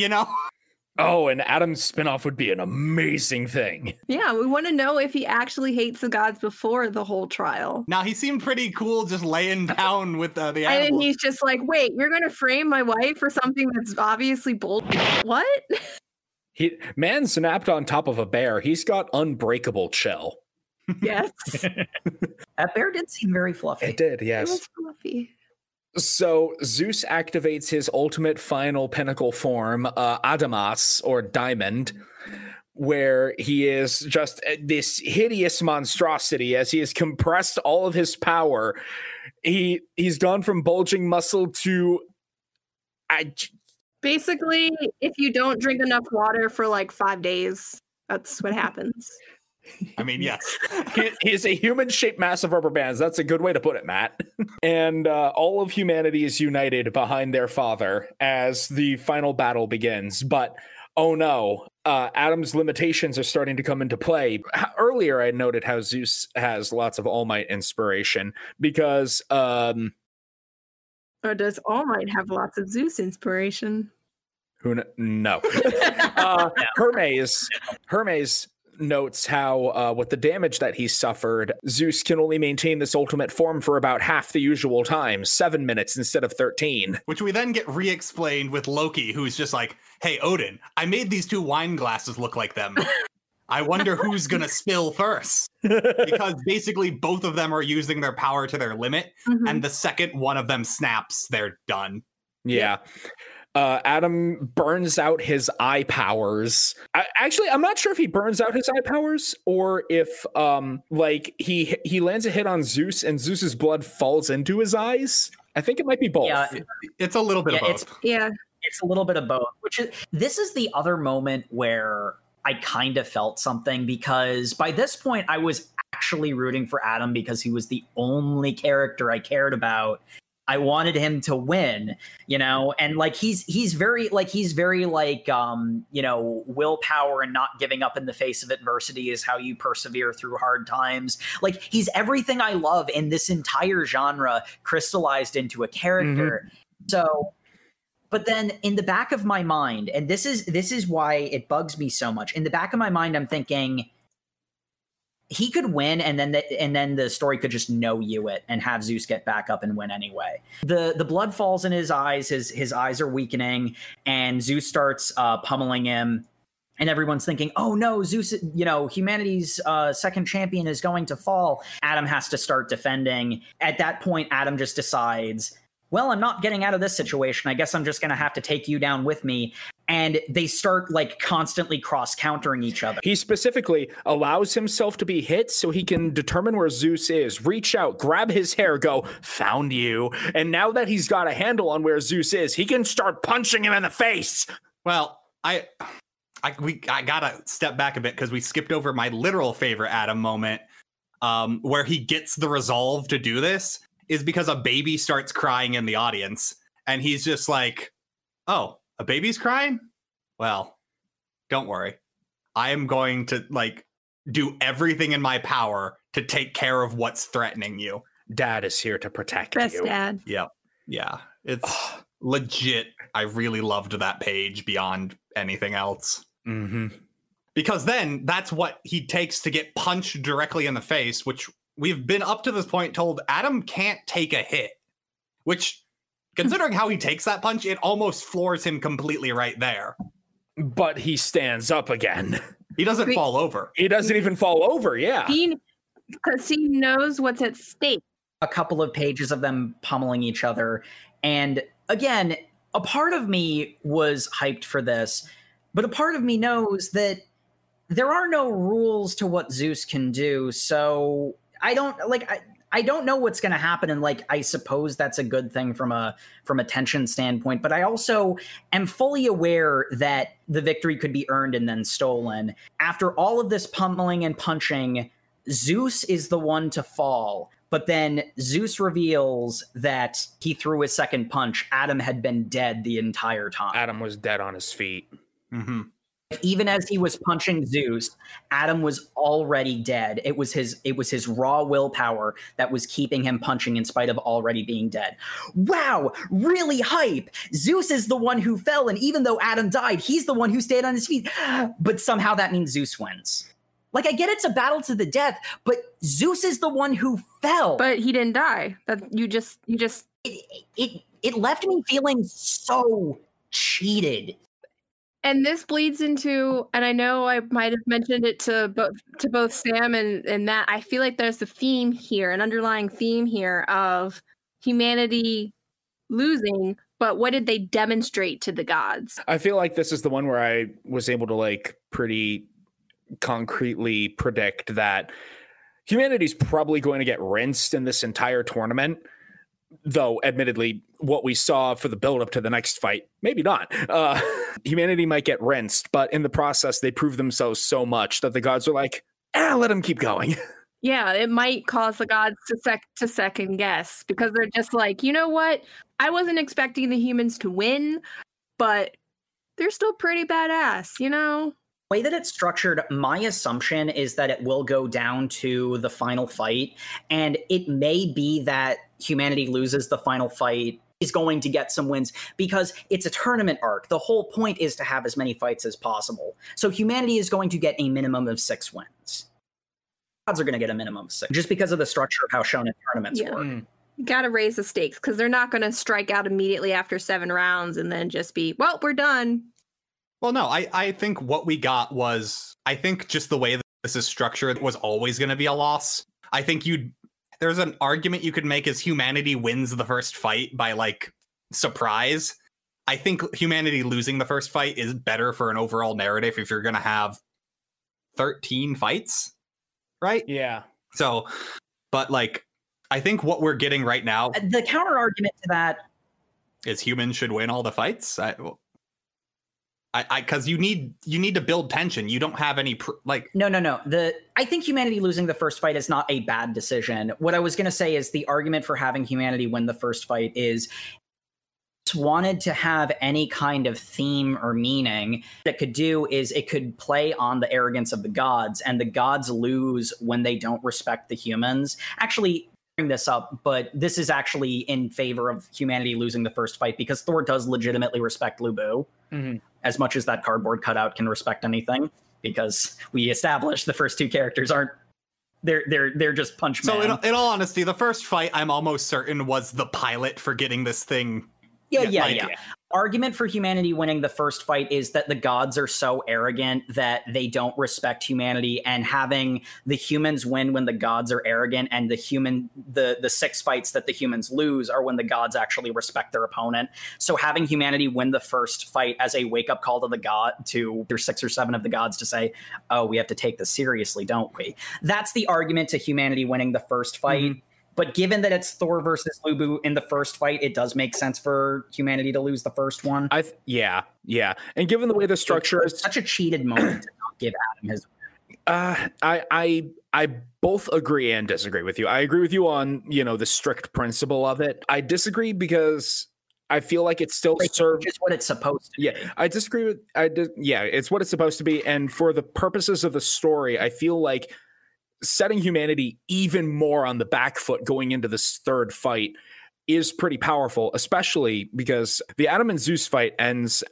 S2: Oh, and Adam's spinoff would be an amazing thing.
S4: Yeah, we want to know if he actually hates the gods before the whole trial.
S5: Now, he seemed pretty cool just laying down with the animals.
S4: And then he's just like, wait, you're going to frame my wife for something that's obviously bullshit? What?
S2: Man snapped on top of a bear. He's got unbreakable shell.
S4: Yes.
S3: That bear did seem very fluffy.
S2: It did, yes.
S4: It was fluffy.
S2: So Zeus activates his ultimate final pinnacle form, Adamas, or Diamond, where he is just this hideous monstrosity as he has compressed all of his power. He's gone from bulging muscle to...
S4: Basically, if you don't drink enough water for 5 days, that's what happens.
S5: I mean, yes.
S2: He is a human-shaped mass of rubber bands. That's a good way to put it, Matt. And all of humanity is united behind their father as the final battle begins. But, oh no, Adam's limitations are starting to come into play. Earlier, I noted how Zeus has lots of All Might inspiration because...
S4: Or does All Might have lots of Zeus inspiration?
S2: No. Hermes notes how with the damage that he suffered, Zeus can only maintain this ultimate form for about half the usual time, 7 minutes instead of 13.
S5: Which we then get re-explained with Loki, who's just like, hey, Odin, I made these 2 wine glasses look like them. I wonder who's going to spill first. Because basically both of them are using their power to their limit, and the second one of them snaps, they're done.
S2: Yeah. Adam burns out his eye powers. I'm not sure if he burns out his eye powers or if he lands a hit on Zeus and Zeus's blood falls into his eyes. I think it might be both.
S3: Yeah,
S5: it's a little bit of both.
S3: It's a little bit of both. This is the other moment where I kind of felt something, because by this point I was actually rooting for Adam because he was the only character I cared about. I wanted him to win, and he's very willpower and not giving up in the face of adversity is how you persevere through hard times. Like, he's everything I love in this entire genre crystallized into a character. So, but then in the back of my mind, and this is why it bugs me so much. In the back of my mind, I'm thinking, he could win, and then the story could just know you it and have Zeus get back up and win anyway. The blood falls in his eyes. His eyes are weakening, and Zeus starts pummeling him. And everyone's thinking, oh no, Zeus, humanity's second champion is going to fall. Adam has to start defending. At that point, Adam just decides, well, I'm not getting out of this situation. I guess I'm just going to have to take you down with me. And they start constantly cross-countering each other.
S2: He specifically allows himself to be hit so he can determine where Zeus is, reach out, grab his hair, go, found you. And now that he's got a handle on where Zeus is, he can start punching him in the face.
S5: Well, I gotta step back a bit because we skipped over my literal favorite Adam moment, where he gets the resolve to do this, is because a baby starts crying in the audience. And he's just like, oh, a baby's crying? Well, don't worry. I am going to do everything in my power to take care of what's threatening you.
S2: Dad is here to protect
S4: Best
S2: you.
S4: Dad.
S5: Yep. Yeah. It's legit. I really loved that page beyond anything else. Because then that's what he takes to get punched directly in the face, which we've been up to this point told Adam can't take a hit, which, considering how he takes that punch, it almost floors him completely right there.
S2: But he stands up again.
S5: He doesn't fall over.
S2: He doesn't even fall over, yeah.
S4: Because he knows what's at stake.
S3: A couple of pages of them pummeling each other. And again, a part of me was hyped for this, but a part of me knows that there are no rules to what Zeus can do. So I don't know what's going to happen, and I suppose that's a good thing from a tension standpoint, but I also am fully aware that the victory could be earned and then stolen. After all of this pummeling and punching, Zeus is the one to fall, but then Zeus reveals that he threw his second punch. Adam had been dead the entire time.
S2: Adam was dead on his feet.
S3: Even as he was punching Zeus, Adam was already dead. It was his raw willpower that was keeping him punching in spite of already being dead. Wow, really hype. Zeus is the one who fell, and even though Adam died, he's the one who stayed on his feet. But somehow that means Zeus wins. I get it's a battle to the death, but Zeus is the one who fell.
S4: But he didn't die.
S3: It left me feeling so cheated.
S4: And this bleeds into, and I know I might have mentioned it to both Sam and Matt, I feel like there's a theme here, an underlying theme here of humanity losing, but what did they demonstrate to the gods?
S2: I feel like this is the one where I was able to pretty concretely predict that humanity's probably going to get rinsed in this entire tournament. Though, admittedly, what we saw for the build-up to the next fight, maybe not. Humanity might get rinsed, but in the process, they prove themselves so much that the gods are like, let him keep going.
S4: Yeah, it might cause the gods to second guess because they're just like, you know what? I wasn't expecting the humans to win, but they're still pretty badass, you know?
S3: The way that it's structured, my assumption is that it will go down to the final fight, and it may be that humanity loses the final fight, is going to get some wins because it's a tournament arc. The whole point is to have as many fights as possible. So humanity is going to get a minimum of 6 wins. Gods are going to get a minimum of 6 just because of the structure of how shonen tournaments work.
S4: You got to raise the stakes because they're not going to strike out immediately after 7 rounds and then just be, well, we're done.
S5: Well, no, I think what we got was, I think just the way that this is structured was always going to be a loss. I think there's an argument you could make is humanity wins the first fight by like surprise. I think humanity losing the first fight is better for an overall narrative if you're going to have 13 fights, right?
S2: Yeah.
S5: So, but like, I think what we're getting right now,
S3: The counter argument to that
S5: is humans should win all the fights. Because you need to build tension. You don't have any
S3: No. I think humanity losing the first fight is not a bad decision. What I was going to say is the argument for having humanity win the first fight is it's wanted to have any kind of theme or meaning. That could do is it could play on the arrogance of the gods, and the gods lose when they don't respect the humans. Actually, bring this up, but this is actually in favor of humanity losing the first fight because Thor does legitimately respect Lu Bu. Mm-hmm. As much as that cardboard cutout can respect anything, because we established the first 2 characters aren't they're just punch man.
S5: So in all honesty, the first fight I'm almost certain was the pilot for getting this thing.
S3: Yeah. Argument for humanity winning the first fight is that the gods are so arrogant that they don't respect humanity, and having the humans win when the gods are arrogant, and the 6 fights that the humans lose are when the gods actually respect their opponent. So having humanity win the first fight as a wake-up call to there's 6 or 7 of the gods to say, oh, we have to take this seriously, don't we? That's the argument to humanity winning the first fight. Mm-hmm. But given that it's Thor versus Lu Bu in the first fight, it does make sense for humanity to lose the first one.
S2: Yeah. And given the way the structure is
S3: such a cheated moment to not give Adam his.
S2: I both agree and disagree with you. I agree with you on the strict principle of it. I disagree because I feel like it still serves
S3: just what it's supposed to be.
S2: Yeah, I disagree with. It's what it's supposed to be, and for the purposes of the story, I feel like setting humanity even more on the back foot going into this third fight is pretty powerful, especially because the Adam and Zeus fight ends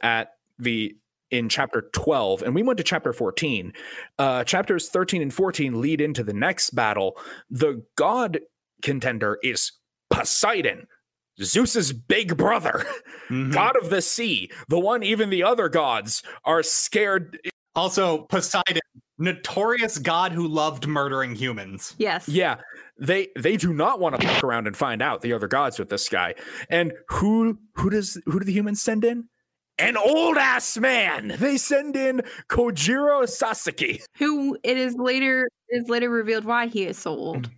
S2: in chapter 12, and we went to chapter 14. Chapters 13 and 14 lead into the next battle. The god contender is Poseidon, Zeus's big brother, god of the sea, the one even the other gods are scared.
S5: Also, Poseidon, notorious god who loved murdering humans.
S4: Yes.
S2: Yeah. They do not want to look around and find out the other gods with this guy. And who do the humans send in? An old ass man. They send in Kojiro Sasaki,
S4: who it is later revealed why he is so old.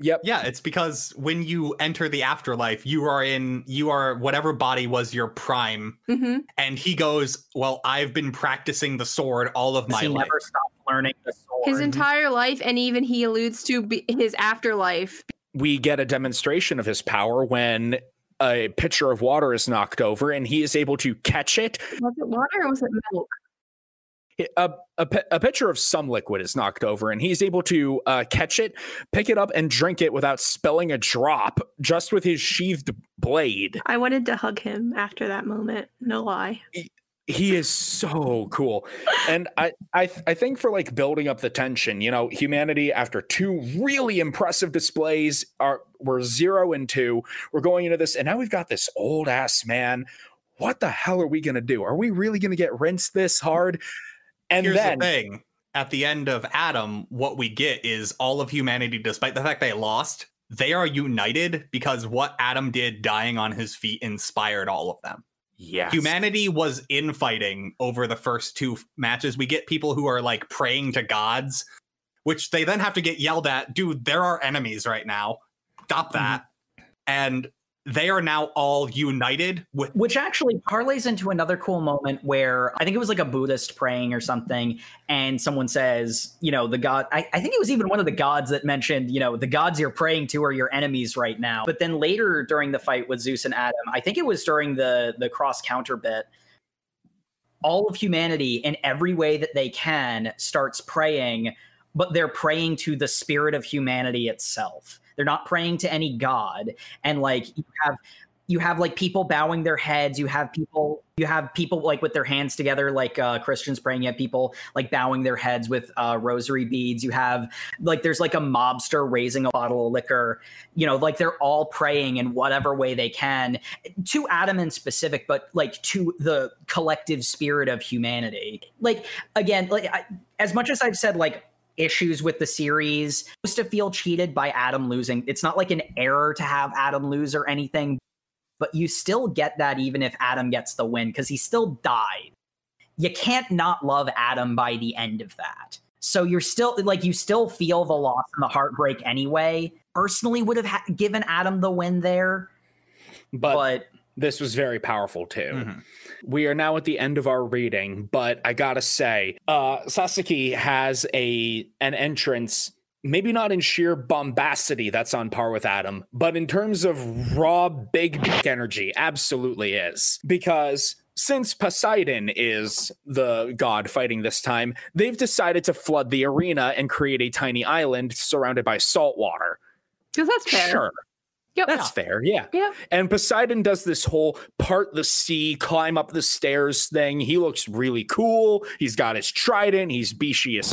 S2: Yep.
S5: Yeah, it's because when you enter the afterlife, you are whatever body was your prime. Mm-hmm. And he goes, well, I've been practicing the sword all of my life. He
S3: never stopped learning the sword.
S4: His entire life, and even he alludes to his afterlife.
S2: We get a demonstration of his power when a pitcher of water is knocked over and he is able to catch it.
S4: Was it water or was it milk?
S2: A pitcher of some liquid is knocked over and he's able to catch it, pick it up, and drink it without spilling a drop, just with his sheathed blade.
S4: I wanted to hug him after that moment. No lie.
S2: He is so cool. And I think for like building up the tension, humanity after 2 really impressive displays we're 0 and 2. We're going into this, and now we've got this old ass man. What the hell are we gonna do? Are we really gonna get rinsed this hard? And
S5: here's
S2: then
S5: the thing. At the end of Adam, what we get is all of humanity, despite the fact they lost, they are united because what Adam did dying on his feet inspired all of them.
S2: Yes.
S5: Humanity was infighting over the first 2 matches. We get people who are like praying to gods, which they then have to get yelled at. Dude, there are enemies right now. Stop that. And they are now all united with.
S3: Which actually parlays into another cool moment where I think it was like a Buddhist praying or something, and someone says, you know, the god, I think it was even one of the gods that mentioned, you know, the gods you're praying to are your enemies right now. But then later during the fight with Zeus and Adam, I think it was during the cross counter bit, all of humanity in every way that they can starts praying, but they're praying to the spirit of humanity itself. They're not praying to any god. And like you have like people bowing their heads. You have people like with their hands together, like Christians praying. You have people like bowing their heads with rosary beads. You have like, there's like a mobster raising a bottle of liquor, you know, like they're all praying in whatever way they can to Adam in specific, but like to the collective spirit of humanity. Like, again, like as much as I've said, like, issues with the series, supposed to feel cheated by Adam losing. It's not like an error to have Adam lose or anything, but you still get that even if Adam gets the win, because he still died. You can't not love Adam by the end of that. So you're still like, you still feel the loss and the heartbreak anyway. Personally would have given Adam the win there, but
S2: this was very powerful too.
S5: Mhm.
S2: We are now at the end of our reading, but I gotta say, Sasaki has an entrance, maybe not in sheer bombacity that's on par with Adam, but in terms of raw big energy, absolutely is. Because since Poseidon is the god fighting this time, they've decided to flood the arena and create a tiny island surrounded by salt water.
S4: Because that's fair.
S2: Sure.
S4: Yep.
S2: That's fair, yeah.
S4: Yep.
S2: And Poseidon does this whole part the sea, climb up the stairs thing. He looks really cool. He's got his trident. He's Bishius.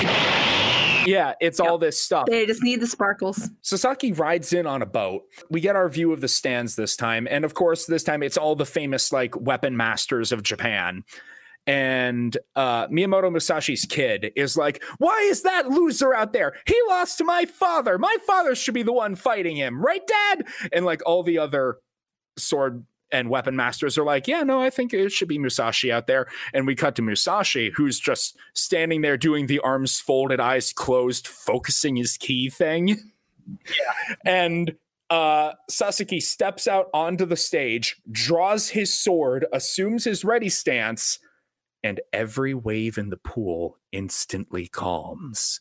S2: Yeah, it's all this stuff.
S4: They just need the sparkles.
S2: Sasaki rides in on a boat. We get our view of the stands this time. And of course, this time it's all the famous like weapon masters of Japan. And Miyamoto Musashi's kid is like, why is that loser out there? He lost to my father. My father should be the one fighting him. Right, Dad? And like all the other sword and weapon masters are like, yeah, no, I think it should be Musashi out there. And we cut to Musashi, who's just standing there doing the arms folded, eyes closed, focusing his ki thing. Yeah. And Sasaki steps out onto the stage, draws his sword, assumes his ready stance, and every wave in the pool instantly calms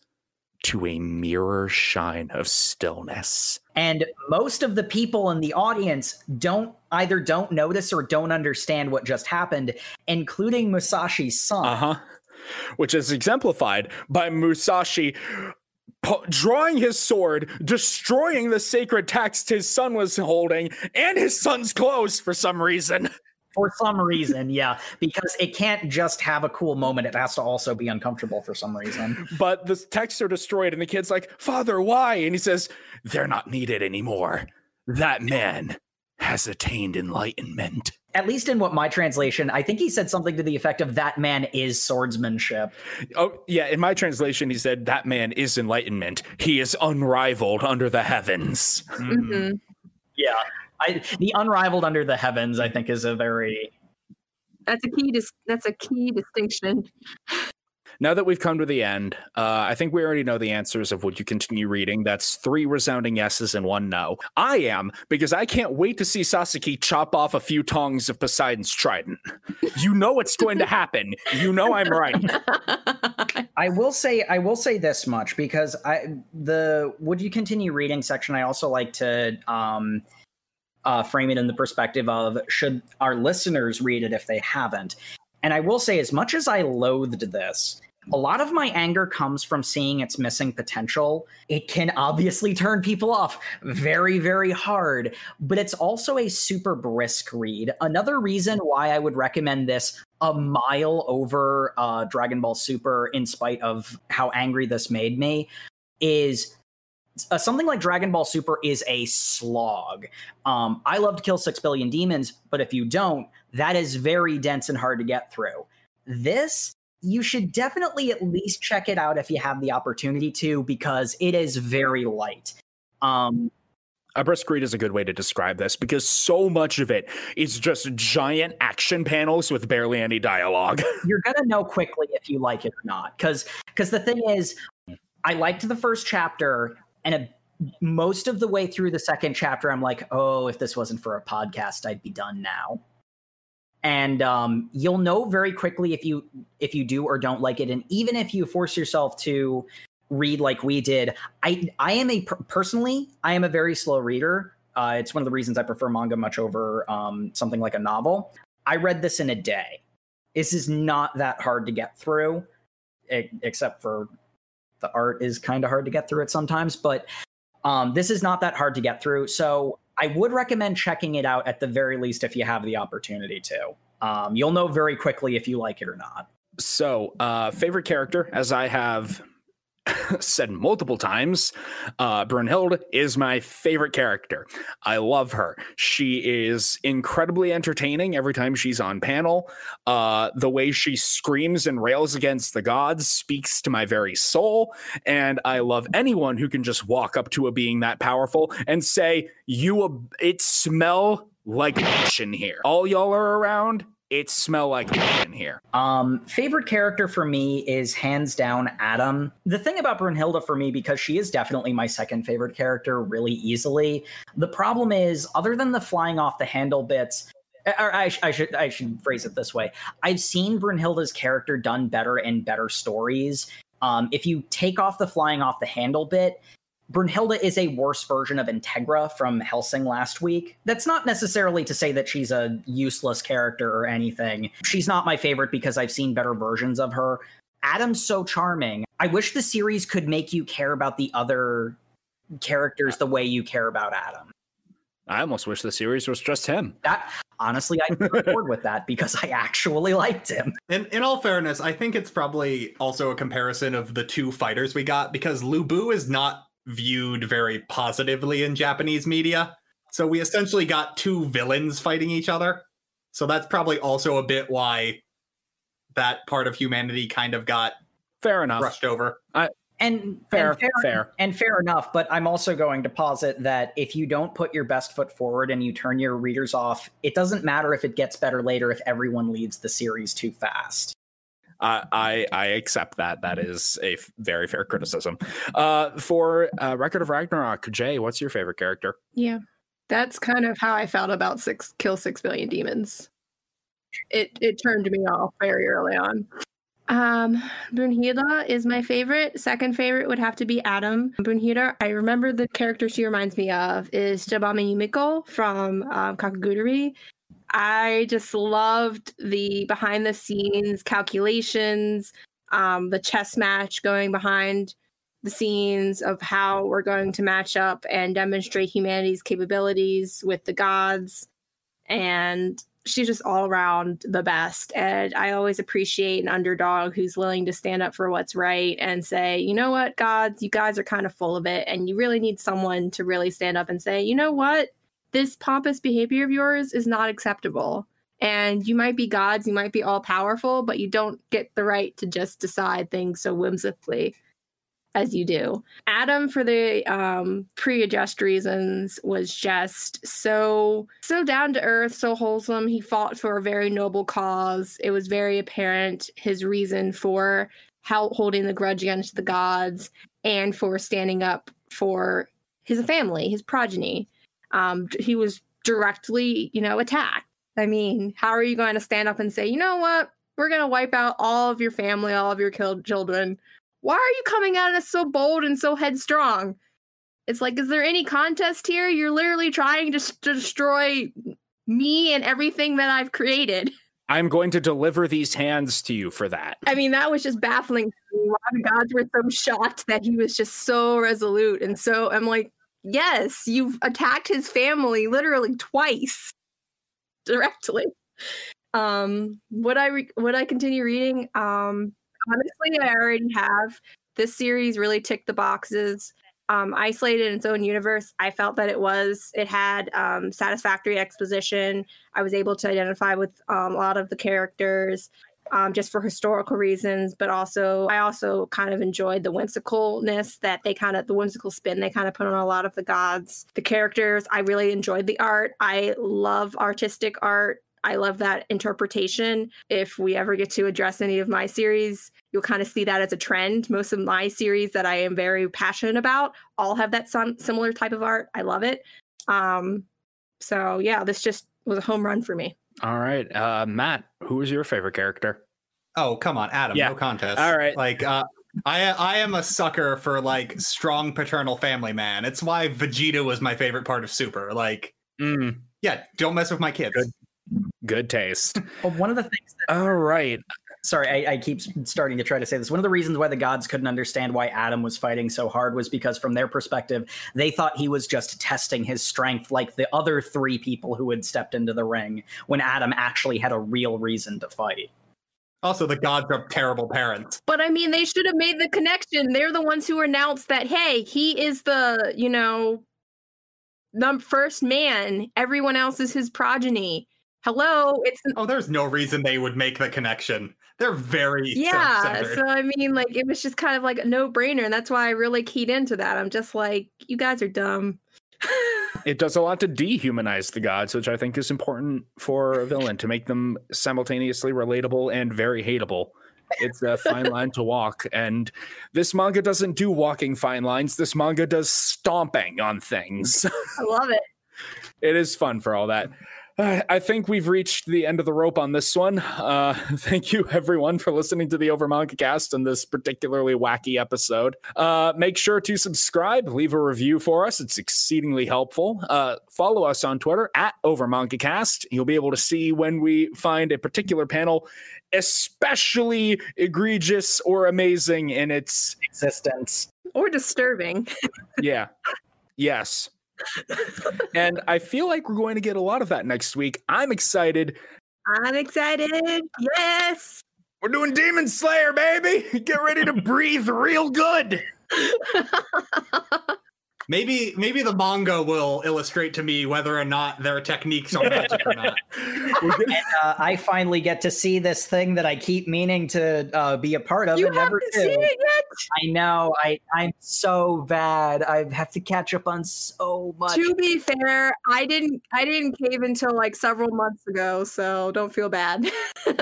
S2: to a mirror shine of stillness.
S3: And most of the people in the audience don't notice or don't understand what just happened, including Musashi's son.
S2: Which is exemplified by Musashi drawing his sword, destroying the sacred text his son was holding, and his son's clothes for some reason.
S3: For some reason, yeah, because it can't just have a cool moment. It has to also be uncomfortable for some reason.
S2: But the texts are destroyed, and the kid's like, Father, why? And he says, they're not needed anymore. That man has attained enlightenment.
S3: At least in what my translation, I think he said something to the effect of that man is swordsmanship.
S2: Oh, yeah, in my translation, he said, that man is enlightenment. He is unrivaled under the heavens.
S4: Mm-hmm.
S3: Yeah. The unrivaled under the heavens, I think, is a very...
S4: That's a key distinction.
S2: Now that we've come to the end, I think we already know the answers of would you continue reading. That's 3 resounding yeses and 1 no. I am, because I can't wait to see Sasaki chop off a few tongs of Poseidon's trident. You know it's going to happen. You know I'm right.
S3: I will say this much, because the would you continue reading section, I also like to frame it in the perspective of should our listeners read it if they haven't. And I will say, as much as I loathed this, a lot of my anger comes from seeing its missing potential. It can obviously turn people off very, very hard, but it's also a super brisk read. Another reason why I would recommend this a mile over Dragon Ball Super, in spite of how angry this made me, is something like Dragon Ball Super is a slog. I love to kill 6 billion demons, but if you don't, that is very dense and hard to get through. This, you should definitely at least check it out if you have the opportunity to, because it is very light.
S2: A brisk read is a good way to describe this, because so much of it is just giant action panels with barely any dialogue.
S3: You're going to know quickly if you like it or not, because the thing is, I liked the first chapter, and most of the way through the second chapter, I'm like, oh, if this wasn't for a podcast, I'd be done now. And you'll know very quickly if you do or don't like it. And even if you force yourself to read like we did, I am personally a very slow reader. It's one of the reasons I prefer manga much over something like a novel. I read this in a day. This is not that hard to get through, except for the art is kind of hard to get through it sometimes. But this is not that hard to get through. So I would recommend checking it out at the very least if you have the opportunity to. You'll know very quickly if you like it or not.
S2: So, favorite character, as I have said multiple times, Brunhilde is my favorite character. I love her. She is incredibly entertaining every time she's on panel. The way she screams and rails against the gods speaks to my very soul. And I love anyone who can just walk up to a being that powerful and say, it smell like in here. All y'all are around. It smell like in here.
S3: Favorite character for me is hands down Adam. The thing about Brunhilde for me, because she is definitely my second favorite character really easily, the problem is, other than the flying off the handle bits, or I should phrase it this way, I've seen Brunhilde's character done better in better stories. If you take off the flying off the handle bit, Brunhilde is a worse version of Integra from Hellsing last week. That's not necessarily to say that she's a useless character or anything. She's not my favorite because I've seen better versions of her. Adam's so charming. I wish the series could make you care about the other characters the way you care about Adam.
S2: I almost wish the series was just him.
S3: Honestly, I can record with that because I actually liked him.
S5: In all fairness, I think it's probably also a comparison of the two fighters we got, because Lu Bu is not viewed very positively in Japanese media. So we essentially got two villains fighting each other. So that's probably also a bit why that part of humanity kind of got brushed over.
S3: Fair enough. But I'm also going to posit that if you don't put your best foot forward and you turn your readers off, it doesn't matter if it gets better later if everyone leaves the series too fast.
S2: I accept that. That is a very fair criticism. For Record of Ragnarok, Jay, what's your favorite character?
S4: Yeah, that's kind of how I felt about Kill 6 Billion Demons. It turned me off very early on. Brunhilde is my favorite. Second favorite would have to be Adam. Brunhilde, I remember the character she reminds me of is Tsubame Yumiko from Kakegurui. I just loved the behind the scenes calculations, the chess match going behind the scenes of how we're going to match up and demonstrate humanity's capabilities with the gods. And she's just all around the best. And I always appreciate an underdog who's willing to stand up for what's right and say, you know what, gods, you guys are kind of full of it. And you really need someone to really stand up and say, you know what? This pompous behavior of yours is not acceptable. And you might be gods, you might be all powerful, but you don't get the right to just decide things so whimsically as you do. Adam, for the pre-adjust reasons, was just so down to earth, so wholesome. He fought for a very noble cause. It was very apparent his reason for holding the grudge against the gods and for standing up for his family, his progeny. He was directly, attacked. I mean, how are you going to stand up and say, you know what? We're going to wipe out all of your family, all of your killed children. Why are you coming at us so bold and so headstrong? It's like, is there any contest here? You're literally trying to destroy me and everything that I've created.
S2: I'm going to deliver these hands to you for that.
S4: I mean, that was just baffling to me. Why the gods were so shocked that he was just so resolute. And so I'm like, yes, you've attacked his family literally twice directly. Would I continue reading? Honestly, I already have. This series really ticked the boxes. Isolated in its own universe, I felt that it had satisfactory exposition. I was able to identify with a lot of the characters. Just for historical reasons, but I also kind of enjoyed the whimsicalness the whimsical spin they kind of put on a lot of the gods. The characters, I really enjoyed the art. I love artistic art. I love that interpretation. If we ever get to address any of my series, you'll kind of see that as a trend. Most of my series that I am very passionate about all have that similar type of art. I love it. So yeah, this just was a home run for me.
S2: All right. Matt, who was your favorite character?
S5: Oh, come on, Adam.
S2: Yeah.
S5: No contest.
S2: All right.
S5: Like, I am a sucker for like strong paternal family man. It's why Vegeta was my favorite part of Super. Like, yeah, don't mess with my kids.
S2: Good taste.
S3: Well, one of the things that,
S2: all right.
S3: Sorry, I keep starting to try to say this. One of the reasons why the gods couldn't understand why Adam was fighting so hard was because from their perspective, they thought he was just testing his strength like the other 3 people who had stepped into the ring when Adam actually had a real reason to fight.
S5: Also, the gods are terrible parents.
S4: But I mean, they should have made the connection. They're the ones who announced that, hey, he is the, the first man. Everyone else is his progeny. Hello,
S5: there's no reason they would make the connection. They're very
S4: self-centered. So I mean, like, it was just kind of like a no-brainer, and that's why I really keyed into that. I'm just like, you guys are dumb.
S2: It does a lot to dehumanize the gods, which I think is important for a villain, to make them simultaneously relatable and very hateable. It's a fine line to walk, and this manga doesn't do walking fine lines. This manga does stomping on things.
S4: I love it.
S2: It is fun for all that. I think we've reached the end of the rope on this one. Thank you, everyone, for listening to the Over Manga Cast in this particularly wacky episode. Make sure to subscribe, leave a review for us. It's exceedingly helpful. Follow us on Twitter at Over Manga Cast. You'll be able to see when we find a particular panel especially egregious or amazing in its
S3: existence.
S4: Or disturbing.
S2: Yeah. Yes. And I feel like we're going to get a lot of that next week. I'm excited.
S4: Yes.
S2: We're doing Demon Slayer, baby. Get ready to breathe real good.
S5: Maybe the manga will illustrate to me whether or not their techniques are magic or not.
S3: And, I finally get to see this thing that I keep meaning to be a part of.
S4: You
S3: and
S4: haven't
S3: never do.
S4: seen it yet?
S3: I know. I'm so bad. I have to catch up on so much.
S4: To be fair, I didn't cave until like several months ago, so don't feel bad.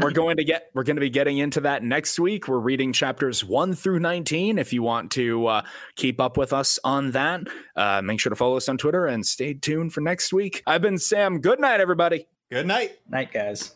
S2: We're going to be getting into that next week. We're reading chapters 1 through 19. If you want to keep up with us on that, make sure to follow us on Twitter and stay tuned for next week. I've been Sam. Good night, everybody.
S5: Good night.
S3: Night, guys.